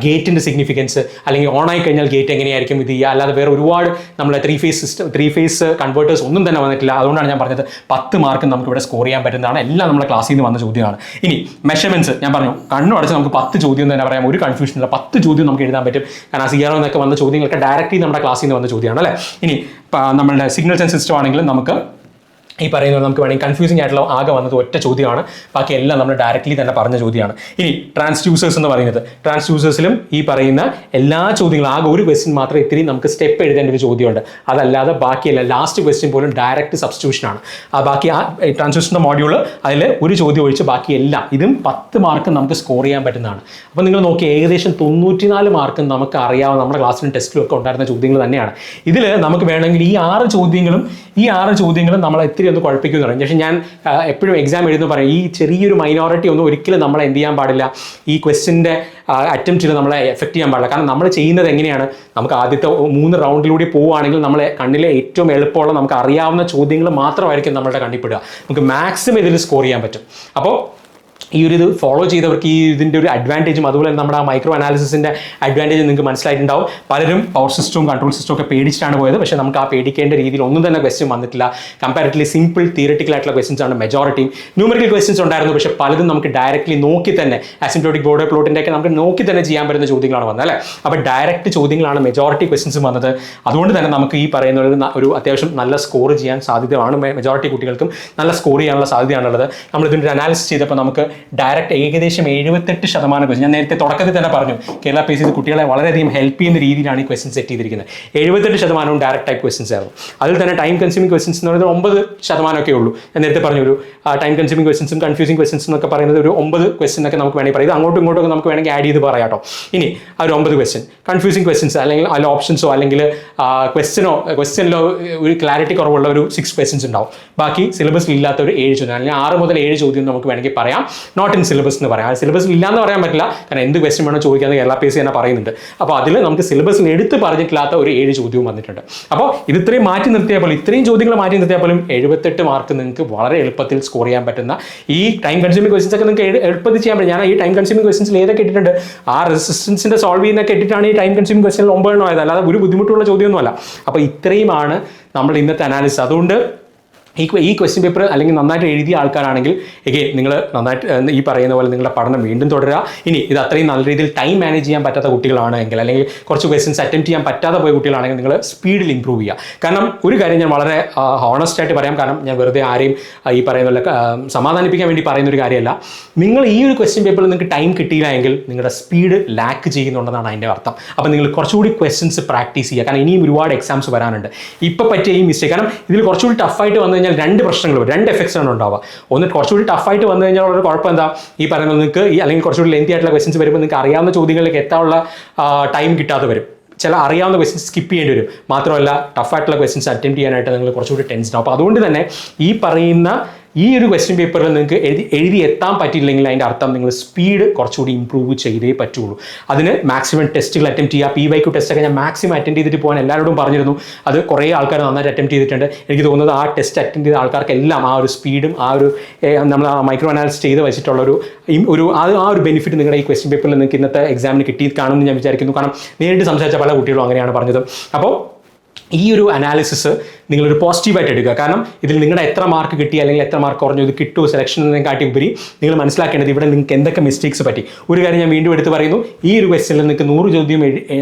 ഗേറ്റിൻ്റെ സിഗ്നിഫിക്കൻസ്, അല്ലെങ്കിൽ ഓൺ ആയി കഴിഞ്ഞാൽ ഗേറ്റ് എങ്ങനെയായിരിക്കും ഇത് ചെയ്യുക, അല്ലാതെ വേറെ ഒരുപാട് നമ്മളെ 3 ഫേസ് കൺവേർട്ടേഴ്സ് ഒന്നും തന്നെ വന്നിട്ടില്ല. അതുകൊണ്ടാണ് ഞാൻ പറഞ്ഞത് 10 മാർക്ക് നമുക്ക് ഇവിടെ സ്കോർ ചെയ്യാൻ പറ്റുന്നതാണ്. എല്ലാം നമ്മുടെ ക്ലാസ്സിൽ നിന്ന് വന്ന ചോദ്യമാണ്. ഇനി മെഷർമെൻറ്റ്സ് ഞാൻ പറഞ്ഞു, കണ്ണുടച്ച് നമുക്ക് 10 ചോദ്യം തന്നെ പറയാം, ഒരു കൺഫ്യൂഷൻ ഇല്ല, 10 ചോദ്യം നമുക്ക് എഴുതാൻ പറ്റും. കാരണം CRO എന്നൊക്കെ വന്ന ചോദ്യങ്ങളൊക്കെ ഡയറക്റ്റ്ലി നമ്മുടെ ക്ലാസ്സിൽ നിന്ന് വന്ന ചോദ്യമാണ് അല്ലേ. ഇനി നമ്മളുടെ സിഗ്നൽസ് ആൻഡ് സിസ്റ്റം ആണെങ്കിലും നമുക്ക് ഈ പറയുന്നത് നമുക്ക് വേണമെങ്കിൽ കൺഫ്യൂസിംഗ് ആയിട്ടുള്ള ആകെ വന്നത് ഒറ്റ ചോദ്യമാണ്, ബാക്കി എല്ലാം നമ്മൾ ഡയറക്റ്റ്ലി തന്നെ പറഞ്ഞ ചോദ്യമാണ്. ഇനി ട്രാൻസ്ഡ്യൂസേഴ്സ് എന്ന് പറയുന്നത്, ട്രാൻസ്ഡ്യൂസേഴ്സിലും ഈ പറയുന്ന എല്ലാ ചോദ്യങ്ങളും ആകെ ഒരു ക്വസ്റ്റ്യൻ മാത്രമേ ഇത്തിരി നമുക്ക് സ്റ്റെപ്പ് എഴുതേണ്ട ഒരു ചോദ്യമുണ്ട്. അതല്ലാതെ ബാക്കിയല്ല, ലാസ്റ്റ് ക്വസ്റ്റ്യൻ പോലും ഡയറക്റ്റ് സബ്സ്റ്റിറ്റ്യൂഷനാണ്. ബാക്കി ആ ട്രാൻസ്ഡ്യൂഷൻ്റെ മോഡ്യൂൾ അതിൽ ഒരു ചോദ്യം ഒഴിച്ച് ബാക്കി എല്ലാം ഇതും 10 മാർക്ക് നമുക്ക് സ്കോർ ചെയ്യാൻ പറ്റുന്നതാണ്. അപ്പോൾ നിങ്ങൾ നോക്കി, ഏകദേശം 94 മാർക്കും നമുക്ക് അറിയാവുന്ന നമ്മുടെ ക്ലാസ്സിലും ടെസ്റ്റിലും ഒക്കെ ഉണ്ടായിരുന്ന ചോദ്യങ്ങൾ തന്നെയാണ്. ഇതിൽ നമുക്ക് വേണമെങ്കിൽ ഈ 6 ചോദ്യങ്ങളും നമ്മളെ ഇത്തിരി ഒന്ന് കുഴപ്പിക്കുന്നു പറയും. പക്ഷേ ഞാൻ എപ്പോഴും എക്സാം എഴുതുന്നു പറയും, ഈ ചെറിയൊരു മൈനോറിറ്റി ഒന്നും ഒരിക്കലും നമ്മളെ എന്ത് ചെയ്യാൻ പാടില്ല, ഈ ക്വസ്റ്റിൻ്റെ അറ്റംപ്റ്റിൽ നമ്മളെ എഫക്ട് ചെയ്യാൻ പാടില്ല. കാരണം നമ്മൾ ചെയ്യുന്നത് എങ്ങനെയാണ്, നമുക്ക് ആദ്യത്തെ 3 റൗണ്ടിലൂടെ പോവുകയാണെങ്കിൽ നമ്മളെ കണ്ണിലെ ഏറ്റവും എളുപ്പമുള്ള നമുക്ക് അറിയാവുന്ന ചോദ്യങ്ങൾ മാത്രമായിരിക്കും നമ്മളുടെ കണ്ണിൽപ്പെടുക. നമുക്ക് മാക്സിമം ഇതിൽ സ്കോർ ചെയ്യാൻ പറ്റും. അപ്പോൾ ഈ ഒരു ഇത് ഫോളോ ചെയ്തവർക്ക് ഈ ഇതിൻ്റെ ഒരു അഡ്വാൻറ്റേജും അതുപോലെ തന്നെ നമ്മുടെ ആ മൈക്രോ അനാലിസിസിൻ്റെ അഡ്വാൻറ്റേജ് നിങ്ങൾക്ക് മനസ്സിലായിട്ടുണ്ടാവും. പലരും പവർ സിസ്റ്റവും കൺട്രോൾ സിസ്റ്റവും ഒക്കെ പേടിച്ചിട്ടാണ് പോയത്. പക്ഷേ നമുക്ക് ആ പേടിക്കേണ്ട രീതിയിൽ ഒന്നും തന്നെ ക്വസ്റ്റ്യൻ വന്നിട്ടില്ല. കമ്പാരിറ്റീവ്ലി സിമ്പിൾ തിയറിറ്റിക്കൽ ആയിട്ടുള്ള ക്വസ്റ്റ്യൻസ് ആണ് മെജോറിറ്റിയും. ന്യൂമറിക്കൽ ക്വസ്റ്റ്യൻസ് ഉണ്ടായിരുന്നു, പക്ഷേ പലതും നമുക്ക് ഡയറക്റ്റ്ലി നോക്കി തന്നെ അസിംപ്റ്റോട്ടിക് ബോർഡർ പ്ലോട്ടിൻ്റെ ഒക്കെ നമുക്ക് നോക്കി തന്നെ ചെയ്യാൻ പറ്റുന്ന ചോദ്യങ്ങളാണ് വന്നത് അല്ലേ. അപ്പോൾ ഡയറക്റ്റ് ചോദ്യങ്ങളാണ് മെജോറിറ്റി ക്വസ്റ്റ്യൻസും വന്നത്. അതുകൊണ്ട് തന്നെ നമുക്ക് ഈ പറയുന്ന ഒരു അത്യാവശ്യം നല്ല സ്കോർ ചെയ്യാൻ സാധ്യതയാണ്. മെജോറിറ്റി കുട്ടികൾക്കും നല്ല സ്കോർ ചെയ്യാനുള്ള സാധ്യതയാണുള്ളത്. നമ്മളിതിൻ്റെ അനാലിസിസ് ചെയ്തപ്പോൾ നമുക്ക് ഡയറക്റ്റ് ഏകദേശം 78% ക്വസ്റ്റ്യൻ, ഞാൻ നേരത്തെ തുടക്കത്തിൽ തന്നെ പറഞ്ഞു, കേരള PSC ഇത് കുട്ടികളെ വളരെയധികം ഹെൽപ്പ് ചെയ്യുന്ന രീതിയിലാണ് ഈ ക്വസ്റ്റ്യൻ സെറ്റ് ചെയ്തിരിക്കുന്നത്. 78% ഡയറക്റ്റ് ടൈപ്പ് ക്വസ്റ്റ്യൻസ് ആയിരുന്നു. അതിൽ തന്നെ ടൈം കൺസ്യൂമിംഗ് ക്വസ്റ്റ്യൻസ് എന്ന് പറയുന്നത് 9% ഒക്കെ ഉള്ളൂ. ഞാൻ നേരത്തെ പറഞ്ഞു, ഒരു ടൈം കൺസ്യൂമിംഗ് ക്വസ്റ്റ്യൻസും കൺഫ്യൂസിംഗ് ക്വസ്റ്റ്യൻസ് എന്നൊക്കെ പറയുന്നത് ഒരു 9 ക്വസ്റ്റ്യൻ ഒക്കെ നമുക്ക് വേണമെങ്കിൽ പറയാം. ഇത് അങ്ങോട്ടും ഇങ്ങോട്ടും നമുക്ക് വേണമെങ്കിൽ ആഡ് ചെയ്ത് പറയാം കേട്ടോ. ഇനി ആ ഒരു 9 ക്വസ്റ്റ്യൻ കൺഫ്യൂസിംഗ് ക്വസ്റ്റ്യൻസ് അല്ലെങ്കിൽ അതിൽ ഓപ്ഷൻസോ അല്ലെങ്കിൽ ക്വസ്റ്റ്യനിലോ ഒരു ക്ലാരിറ്റി കുറവുള്ള ഒരു 6 ക്വസ്റ്റ്യൻസ് ഉണ്ടാവും. ബാക്കി സിലബസിൽ ഇല്ലാത്ത ഒരു 7 ചോദ്യം അല്ലെങ്കിൽ 6 മുതൽ 7 ചോദ്യം നമുക്ക് വേണമെങ്കിൽ പറയാം. നോട്ട് ഇൻ സിലബസ് എന്ന് പറയാം. സിലബസിൽ ഇല്ലാന്ന് പറയാൻ പറ്റില്ല, കാരണം എന്ത് ക്വസ്റ്റ്യൻ വേണം ചോദിക്കാമെന്ന് കേരള PSC തന്നെ പറയുന്നുണ്ട്. അപ്പോൾ അതിൽ നമുക്ക് സിലബസിൽ എടുത്ത് പറഞ്ഞിട്ടില്ലാത്ത ഒരു 7 ചോദ്യവും വന്നിട്ടുണ്ട്. അപ്പോൾ ഇത് ഇത്രയും മാറ്റി നിർത്തിയാൽ പോലും, ഇത്രയും ചോദ്യങ്ങൾ മാറ്റി നിർത്തിയാൽ പോലും 78 മാർക്ക് നിങ്ങൾക്ക് വളരെ എളുപ്പത്തിൽ സ്കോർ ചെയ്യാൻ പറ്റുന്ന ഈ ടൈം കൺസ്യൂമിംഗ് ക്വസ്റ്റ്യൻസ് ഒക്കെ നിങ്ങൾക്ക് എളുപ്പത്തിൽ ചെയ്യാൻ പറ്റും. ഞാൻ ഈ ടൈം കൺസ്യൂമിംഗ് ക്വസ്റ്റ്യൻസിൽ ഏതൊക്കെ ഇട്ടിട്ടുണ്ട്, ആ റെസിസ്റ്റൻസിന്റെ സോൾവ് ചെയ്യുന്നൊക്കെ ഇട്ടിട്ടാണ് ഈ ടൈം കൺസ്യൂമിംഗ് ക്വസ്റ്റ്യൻ 9 ആയത്, അല്ലാതെ ഒരു ബുദ്ധിമുട്ടുള്ള ചോദ്യമൊന്നുമല്ല. അപ്പോൾ ഇത്രയുമാണ് നമ്മൾ ഇന്നത്തെ അനാലിസിസ്. അതുകൊണ്ട് ഈ ക്വസ്റ്റ്യൻ പേപ്പർ അല്ലെങ്കിൽ നന്നായിട്ട് എഴുതിയ ആൾക്കാരാണെങ്കിൽ എഗെയിൻ നിങ്ങൾ നന്നായിട്ട് ഈ പറയുന്ന പോലെ നിങ്ങളുടെ പഠനം വീണ്ടും തുടരുക. ഇനി ഇത് അത്രയും നല്ല രീതിയിൽ ടൈം മാനേജ് ചെയ്യാൻ പറ്റാത്ത കുട്ടികളാണെങ്കിൽ അല്ലെങ്കിൽ കുറച്ച് ക്വസ്റ്റ്യൻസ് അറ്റംപ്റ്റ് ചെയ്യാൻ പറ്റാതെ പോയ കുട്ടികളാണെങ്കിൽ നിങ്ങൾ സ്പീഡിൽ ഇമ്പ്രൂവ് ചെയ്യുക. കാരണം ഒരു കാര്യം ഞാൻ വളരെ ഹോണസ്റ്റ് ആയിട്ട് പറയാം, കാരണം ഞാൻ വെറുതെ ആരെയും ഈ പറയുന്ന പോലെ സമാധാനിപ്പിക്കാൻ വേണ്ടി പറയുന്ന ഒരു കാര്യമല്ല. നിങ്ങൾ ഈ ഒരു ക്വസ്റ്റ്യൻ പേപ്പറിൽ നിങ്ങൾക്ക് ടൈം കിട്ടിയില്ല എങ്കിൽ നിങ്ങളുടെ സ്പീഡ് ലാക്ക് ചെയ്യുന്നുണ്ടെന്നാണ് അതിൻ്റെ അർത്ഥം. അപ്പോൾ നിങ്ങൾ കുറച്ചുകൂടി ക്വസ്റ്റ്യൻസ് പ്രാക്ടീസ് ചെയ്യുക. കാരണം ഇനിയും ഒരുപാട് എക്സാംസ് വരാനുണ്ട്. ഇപ്പോൾ പറ്റിയ ഈ മിസ്റ്റേക്ക്, കാരണം ഇതിൽ കുറച്ചുകൂടി ടഫായിട്ട് വന്നു കഴിഞ്ഞാൽ 2 പ്രശ്നങ്ങൾ വരും, 2 എഫക്ട്സ് ആണ് ഉണ്ടാവുക. ഒന്ന്, കുറച്ചുകൂടി ടഫായിട്ട് വന്നു കഴിഞ്ഞാൽ ഒരു കുഴപ്പം എന്താ, ഈ പറയുന്നത് നിങ്ങൾക്ക് ഈ അല്ലെങ്കിൽ കുറച്ചുകൂടി ലെങ്തി ആയിട്ടുള്ള ക്വസ്റ്റ്യൻസ് വരുമ്പോൾ നിങ്ങൾക്ക് അറിയാവുന്ന ചോദ്യങ്ങളിലേക്ക് എത്താനുള്ള ടൈം കിട്ടാതെ വരും. ചില അറിയാവുന്ന ക്വസ്റ്റ്യൻസ് സ്കിപ്പ് ചെയ്യേണ്ടി വരും. മാത്രമല്ല ടഫായിട്ടുള്ള ക്വസ്റ്റ്യൻസ് അറ്റംപ്റ്റ് ചെയ്യാനായിട്ട് നിങ്ങൾ കുറച്ചുകൂടി ടെൻഷൻ ആവും. അപ്പോൾ അതുകൊണ്ട് തന്നെ ഈ പറയുന്ന ഈ ഒരു ക്വസ്റ്റ്യൻ പേപ്പറിൽ നിങ്ങൾക്ക് എഴുതി എത്താൻ പറ്റിയില്ലെങ്കിൽ അതിൻ്റെ അർത്ഥം നിങ്ങൾ സ്പീഡ് കുറച്ചുകൂടി ഇമ്പ്രൂവ് ചെയ്തേ പറ്റുള്ളൂ. അതിന് മാക്സിമം ടെസ്റ്റുകൾ അറ്റംപ്റ്റ് ചെയ്യുക. PYQ ടെസ്റ്റൊക്കെ ഞാൻ മാക്സിമം അറ്റൻഡ് ചെയ്തിട്ട് പോകാൻ എല്ലാവരോടും പറഞ്ഞിരുന്നു. അത് കുറേ ആൾക്കാർ നന്നായിട്ട് അറ്റംപ്റ്റ് ചെയ്തിട്ടുണ്ട്. എനിക്ക് തോന്നുന്നത് ആ ടെസ്റ്റ് അറ്റൻഡ് ചെയ്ത ആൾക്കാർക്കെല്ലാം ആ ഒരു സ്പീഡും ആ ഒരു നമ്മൾ ആ മൈക്രോ അനാലിസിസ് ചെയ്ത് വെച്ചിട്ടുള്ള ആ ഒരു ബെനിഫിറ്റ് നിങ്ങളുടെ ഈ ക്വസ്റ്റ്യൻ പേപ്പറിൽ നിങ്ങൾക്ക് ഇന്നത്തെ എക്സാമിന് കിട്ടി കാണുമെന്ന് ഞാൻ വിചാരിക്കുന്നു. കാരണം നേരിട്ട് സംസാരിച്ച പല കുട്ടികളും അങ്ങനെയാണ് പറഞ്ഞത്. അപ്പോൾ ഈ ഒരു അനാലിസിസ് നിങ്ങളൊരു പോസിറ്റീവായിട്ട് എടുക്കുക. കാരണം ഇതിൽ നിങ്ങളുടെ എത്ര മാർക്ക് കിട്ടി അല്ലെങ്കിൽ എത്ര മാർക്ക് കുറഞ്ഞു, ഇത് കിട്ടുമോ സെലക്ഷനെ കാട്ടി ഉപരി നിങ്ങൾ മനസ്സിലാക്കേണ്ടത് ഇവിടെ നിങ്ങൾക്ക് എന്തൊക്കെ മിസ്റ്റേക്സ് പറ്റി. ഒരു കാര്യം ഞാൻ വീണ്ടും എടുത്ത് പറയുന്നു, ഈ ഒരു ക്വസ്റ്റ്യനിൽ നിങ്ങൾക്ക് 100 ചോദ്യം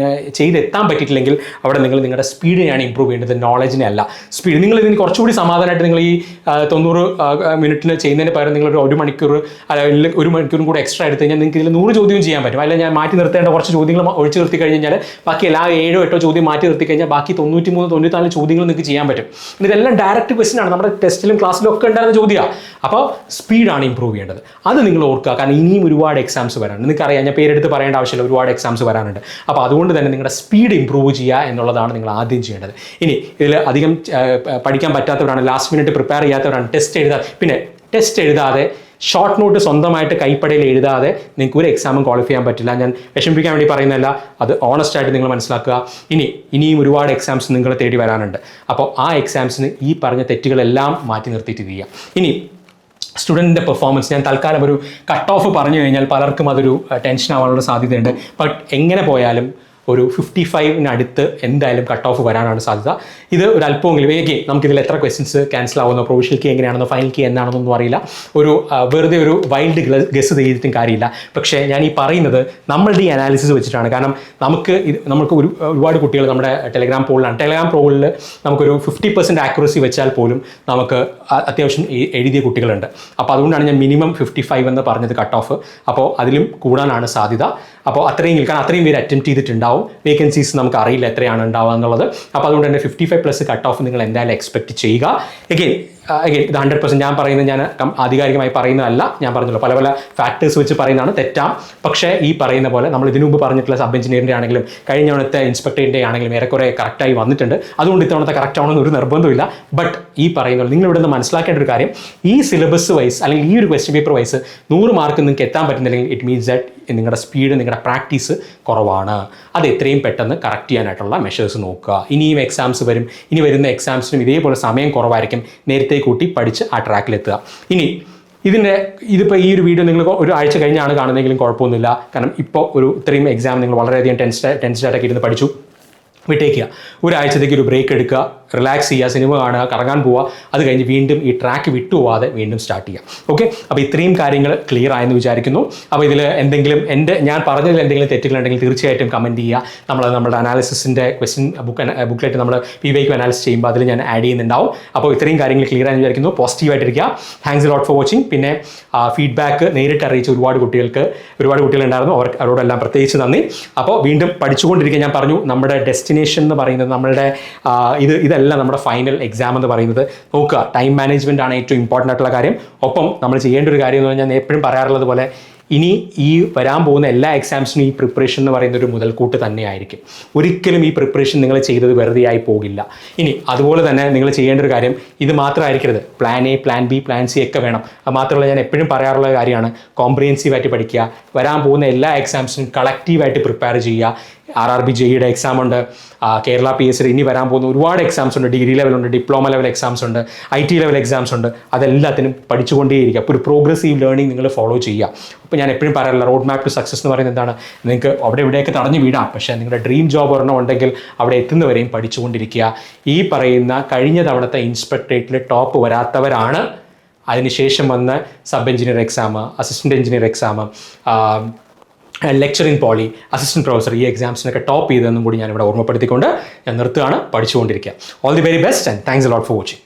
ചെയ്തെത്താൻ പറ്റിയിട്ടില്ലെങ്കിൽ അവിടെ നിങ്ങളുടെ സ്പീഡിനെയാണ് ഇമ്പ്രൂവ് ചെയ്യേണ്ടത്, നോളജിനെ അല്ല. സ്പീഡ് നിങ്ങൾ ഇതിന് കുറച്ചുകൂടി സമാധാനമായിട്ട് നിങ്ങൾ ഈ 90 മിനിറ്റിന് ചെയ്യുന്നതിന് പകരം നിങ്ങളൊരു 1 മണിക്കൂർ അല്ലെങ്കിൽ 1 മണിക്കൂറും കൂടെ എക്സ്ട്രാ എടുത്ത് കഴിഞ്ഞാൽ നിങ്ങൾക്ക് ഇതിൽ 100 ചോദ്യം ചെയ്യാൻ പറ്റും. അല്ലെങ്കിൽ ഞാൻ മാറ്റി നിർത്തേണ്ട കുറച്ച് ചോദ്യങ്ങൾ ഒഴിച്ചു നിർത്തി കഴിഞ്ഞാൽ ബാക്കി എല്ലാ 7-8 ചോദ്യം മാറ്റി നിർത്തി കഴിഞ്ഞാൽ ബാക്കി 93-94 ചോദ്യങ്ങൾ നിങ്ങൾക്ക് ചെയ്യാൻ പറ്റും. ഇതെല്ലാം ഡയറക്റ്റ് ക്വസ്റ്റ്യൻ ആണ്, നമ്മുടെ ടെസ്റ്റിലും ക്ലാസ്സിലും ഒക്കെ ഉണ്ടായിരുന്ന ചോദ്യമാണ്. അപ്പോൾ സ്പീഡാണ് ഇമ്പ്രൂവ് ചെയ്യേണ്ടത്. അത് നിങ്ങൾ ഓർക്കുക. കാരണം ഇനിയും ഒരുപാട് എക്സാംസ് വരാനുണ്ട്. നിങ്ങൾക്കറിയാം, ഞാൻ പേരെടുത്ത് പറയേണ്ട ആവശ്യമില്ല, ഒരുപാട് എക്സാംസ് വരാനുണ്ട്. അപ്പോൾ അതുകൊണ്ട് തന്നെ നിങ്ങളുടെ സ്പീഡ് ഇമ്പ്രൂവ് ചെയ്യുക എന്നുള്ളതാണ് നിങ്ങൾ ആദ്യം ചെയ്യേണ്ടത്. ഇനി ഇതിൽ അധികം പഠിക്കാൻ പറ്റാത്തവരാണ്, ലാസ്റ്റ് മിനിറ്റ് പ്രിപ്പയർ ചെയ്യാത്തവരാണ്, ടെസ്റ്റ് എഴുതാതെ ഷോർട്ട് നോട്ട് സ്വന്തമായിട്ട് കൈപ്പടയിൽ എഴുതാതെ നിങ്ങൾക്ക് ഒരു എക്സാമും ക്വാളിഫൈ ചെയ്യാൻ പറ്റില്ല. ഞാൻ വിഷമിപ്പിക്കാൻ വേണ്ടി പറയുന്നതല്ല, അത് ഓണസ്റ്റ് ആയിട്ട് നിങ്ങൾ മനസ്സിലാക്കുക. ഇനിയും ഒരുപാട് എക്സാംസ് നിങ്ങളെ തേടി വരാനുണ്ട്. അപ്പോൾ ആ എക്സാംസിന് ഈ പറഞ്ഞ തെറ്റുകളെല്ലാം മാറ്റി നിർത്തിയിട്ട് ചെയ്യാം. ഇനി സ്റ്റുഡൻറ്റിൻ്റെ പെർഫോമൻസ്, ഞാൻ തൽക്കാലം ഒരു കട്ട് ഓഫ് പറഞ്ഞു കഴിഞ്ഞാൽ പലർക്കും അതൊരു ടെൻഷൻ ആവാനുള്ള സാധ്യതയുണ്ട്. ബട്ട് എങ്ങനെ പോയാലും ഒരു 55 അടുത്ത് എന്തായാലും കട്ട് ഓഫ് വരാനാണ് സാധ്യത. ഇത് ഒരു അല്പമെങ്കിലും നമുക്കിതിൽ എത്ര ക്വസ്റ്റ്യൻസ് ക്യാൻസൽ ആവുന്നോ, പ്രൊവിഷണൽ കീ എങ്ങനെയാണെന്നോ ഫൈനൽ കീ എന്താണെന്നൊന്നും അറിയില്ല. വെറുതെ ഒരു വൈൽഡ് ഗസ് ചെയ്തിട്ടും കാര്യമില്ല. പക്ഷേ ഞാൻ ഈ പറയുന്നത് നമ്മളുടെ ഈ അനാലിസിസ് വെച്ചിട്ടാണ്. കാരണം നമുക്ക് ഒരുപാട് കുട്ടികൾ നമ്മുടെ ടെലഗ്രാം പോളിൽ നമുക്കൊരു 50% ആക്യുറസി വെച്ചാൽ പോലും നമുക്ക് അത്യാവശ്യം എഴുതിയ കുട്ടികളുണ്ട്. അപ്പോൾ അതുകൊണ്ടാണ് ഞാൻ മിനിമം 55 എന്ന് പറഞ്ഞത് കട്ട് ഓഫ്. അപ്പോൾ അതിലും കൂടാനാണ് സാധ്യത. അപ്പോൾ കാരണം അത്രയും പേര് അറ്റംപ്റ്റ് ചെയ്തിട്ടുണ്ടാവും. വേക്കൻസീസ് നമുക്ക് അറിയില്ല എത്രയാണ് ഉണ്ടാവുക എന്നുള്ളത്. അപ്പോൾ അതുകൊണ്ട് തന്നെ 55+ കട്ട് ഓഫ് നിങ്ങൾ എന്തായാലും എക്സ്പെക്ട് ചെയ്യുക. എഗെയിൻ ഇത് 100% ഞാൻ പറയുന്നത്, ഞാൻ ആധികാരികമായി പറയുന്നതല്ല. ഞാൻ പറഞ്ഞല്ലോ പല ഫാക്ടേഴ്സ് വെച്ച് പറയുന്നതാണ്, തെറ്റാം. പക്ഷേ ഈ പറയുന്ന പോലെ നമ്മൾ ഇതിനു മുമ്പ് പറഞ്ഞിട്ടുള്ള സബ് എഞ്ചിനീയറിൻ്റെ ആണെങ്കിലും കഴിഞ്ഞ തവണത്തെ ഇൻസ്പെക്ടറിൻ്റെ ആണെങ്കിലും ഏറെക്കുറെ കറക്റ്റായി വന്നിട്ടുണ്ട്. അതുകൊണ്ട് ഇത്തവണത്തെ കറക്റ്റ് ആവണമെന്ന് ഒരു നിർബന്ധമില്ല. ബട്ട് ഈ പറയുന്നത് നിങ്ങൾ ഇവിടെ നിന്ന് മനസ്സിലാക്കേണ്ട ഒരു കാര്യം, ഈ സിലബസ് വൈസ് അല്ലെങ്കിൽ ഈ ഒരു ക്വസ്റ്റ്യൻ പേപ്പർ വൈസ് 100 മാർക്ക് നിങ്ങൾക്ക് എത്താൻ പറ്റുന്നില്ലെങ്കിൽ ഇറ്റ് മീൻസ് ദാറ്റ് നിങ്ങളുടെ സ്പീഡ്, നിങ്ങളുടെ പ്രാക്ടീസ് കുറവാണ്. അത് എത്രയും പെട്ടെന്ന് കറക്റ്റ് ചെയ്യാനായിട്ടുള്ള മെഷേഴ്സ് നോക്കുക. ഇനിയും എക്സാംസ് വരും. ഇനി വരുന്ന എക്സാംസിനും ഇതേപോലെ സമയം കുറവായിരിക്കും. നേരത്തെ കൂട്ടി പഠിച്ച് ആ ട്രാക്കിലെത്തുക. ഇതിപ്പോൾ ഈ ഒരു വീഡിയോ നിങ്ങൾ ഒരു ആഴ്ച കഴിഞ്ഞാണ് കാണുന്നതെങ്കിലും കുഴപ്പമൊന്നുമില്ല. കാരണം ഇപ്പോൾ ഇത്രയും എക്സാം നിങ്ങൾ വളരെയധികം ടെൻസ്ഡായിട്ടൊക്കെ ഇരുന്ന് പഠിച്ചു. വിട്ടേക്കുക. ഒരാഴ്ചത്തേക്ക് ഒരു ബ്രേക്ക് എടുക്കുക, റിലാക്സ് ചെയ്യുക, സിനിമ കാണുക, കറങ്ങാൻ പോവുക. അത് കഴിഞ്ഞ് വീണ്ടും ഈ ട്രാക്ക് വിട്ടുപോകാതെ വീണ്ടും സ്റ്റാർട്ട് ചെയ്യുക. ഓക്കെ, അപ്പോൾ ഇത്രയും കാര്യങ്ങൾ ക്ലിയർ ആയെന്ന് വിചാരിക്കുന്നു. അപ്പോൾ ഇതിൽ എന്തെങ്കിലും ഞാൻ പറഞ്ഞതിൽ എന്തെങ്കിലും തെറ്റുകളുണ്ടെങ്കിൽ തീർച്ചയായിട്ടും കമൻറ്റ് ചെയ്യുക. നമ്മുടെ അനാലിസിസിൻ്റെ ക്വസ്റ്റ്യൻ ബുക്ക്ലെറ്റ് നമ്മൾ PYQ അനാലിസിസ് ചെയ്യുമ്പോൾ അതിൽ ഞാൻ ആഡ് ചെയ്യുന്നുണ്ടാവും. അപ്പോൾ ഇത്രയും കാര്യങ്ങൾ ക്ലിയർ ആയെന്ന് വിചാരിക്കുന്നു. പോസിറ്റീവായിട്ടിരിക്കുക. Thanks lot for watching. പിന്നെ ഫീഡ്ബാക്ക് നേരിട്ട് അറിയിച്ച ഒരുപാട് കുട്ടികളുണ്ടായിരുന്നു. അവരോടെല്ലാം പ്രത്യേകിച്ച് നന്ദി. അപ്പോൾ വീണ്ടും പഠിച്ചുകൊണ്ടിരിക്കുക. ഞാൻ പറഞ്ഞു നമ്മുടെ ഡെസ്റ്റിനേഷൻ എന്ന് പറയുന്നത് നമ്മളുടെ ഇതല്ല നമ്മുടെ ഫൈനൽ എക്സാം എന്ന് പറയുന്നത്. നോക്കുക, ടൈം മാനേജ്മെൻ്റ് ആണ് ഏറ്റവും ഇമ്പോർട്ടൻ്റ് ആയിട്ടുള്ള കാര്യം. ഒപ്പം നമ്മൾ ചെയ്യേണ്ട ഒരു കാര്യം എന്ന് പറഞ്ഞാൽ ഞാൻ എപ്പോഴും പറയാറുള്ളത് പോലെ ഇനി ഈ വരാൻ പോകുന്ന എല്ലാ എക്സാംസിനും ഈ പ്രിപ്പറേഷൻ എന്ന് പറയുന്ന ഒരു മുതൽക്കൂട്ട് തന്നെയായിരിക്കും. ഒരിക്കലും ഈ പ്രിപ്പറേഷൻ നിങ്ങൾ ചെയ്തത് വെറുതെ ആയി പോകില്ല. ഇനി അതുപോലെ തന്നെ നിങ്ങൾ ചെയ്യേണ്ട ഒരു കാര്യം ഇത് മാത്രമായിരിക്കരുത്. Plan A, plan B, plan C ഒക്കെ വേണം. അത് മാത്രമല്ല ഞാൻ എപ്പോഴും പറയാറുള്ള കാര്യമാണ്, കോംപ്രിഹെൻസീവായിട്ട് പഠിക്കുക. വരാൻ പോകുന്ന എല്ലാ എക്സാംസിനും കളക്റ്റീവായിട്ട് പ്രിപ്പയർ ചെയ്യുക. RRB JEയുടെ എക്സാം ഉണ്ട്, കേരള PSC ഇനി വരാൻ പോകുന്ന ഒരുപാട് എക്സാംസ് ഉണ്ട്. ഡിഗ്രി ലെവലുണ്ട്, ഡിപ്ലോമ ലെവൽ എക്സാംസ് ഉണ്ട്, IT ലെവൽ എക്സാംസ് ഉണ്ട്. അതെല്ലാത്തിനും പഠിച്ചുകൊണ്ടേയിരിക്കുക. അപ്പോൾ ഒരു പ്രോഗ്രസീവ് ലേണിംഗ് നിങ്ങൾ ഫോളോ ചെയ്യുക. അപ്പോൾ ഞാൻ എപ്പോഴും പറയാറില്ല, റോഡ് മാപ്പ് ടു സക്സസ് എന്ന് പറയുന്നത് എന്താണ്, നിങ്ങൾക്ക് അവിടെ ഇവിടെയൊക്കെ തടഞ്ഞു വീടാം, പക്ഷേ നിങ്ങളുടെ ഡ്രീം ജോബ് ഒരെണ്ണം ഉണ്ടെങ്കിൽ അവിടെ എത്തുന്നവരെയും പഠിച്ചുകൊണ്ടിരിക്കുക. ഈ പറയുന്ന കഴിഞ്ഞ തവണത്തെ ഇൻസ്പെക്ടറേറ്റിൽ ടോപ്പ് വരാത്തവരാണ് അതിനുശേഷം വന്ന sub engineer exam, assistant engineer exam, lecturer in poly, assistant professor, ഈ എക്സാംസിനൊക്കെ ടോപ്പ് ചെയ്തതെന്നും കൂടി ഞാനിവിടെ ഓർമ്മപ്പെടുത്തിക്കൊണ്ട് ഞാൻ നിർത്തുകയാണ്. പഠിച്ചുകൊണ്ടിരിക്കുക. All the very best and thanks a lot for watching.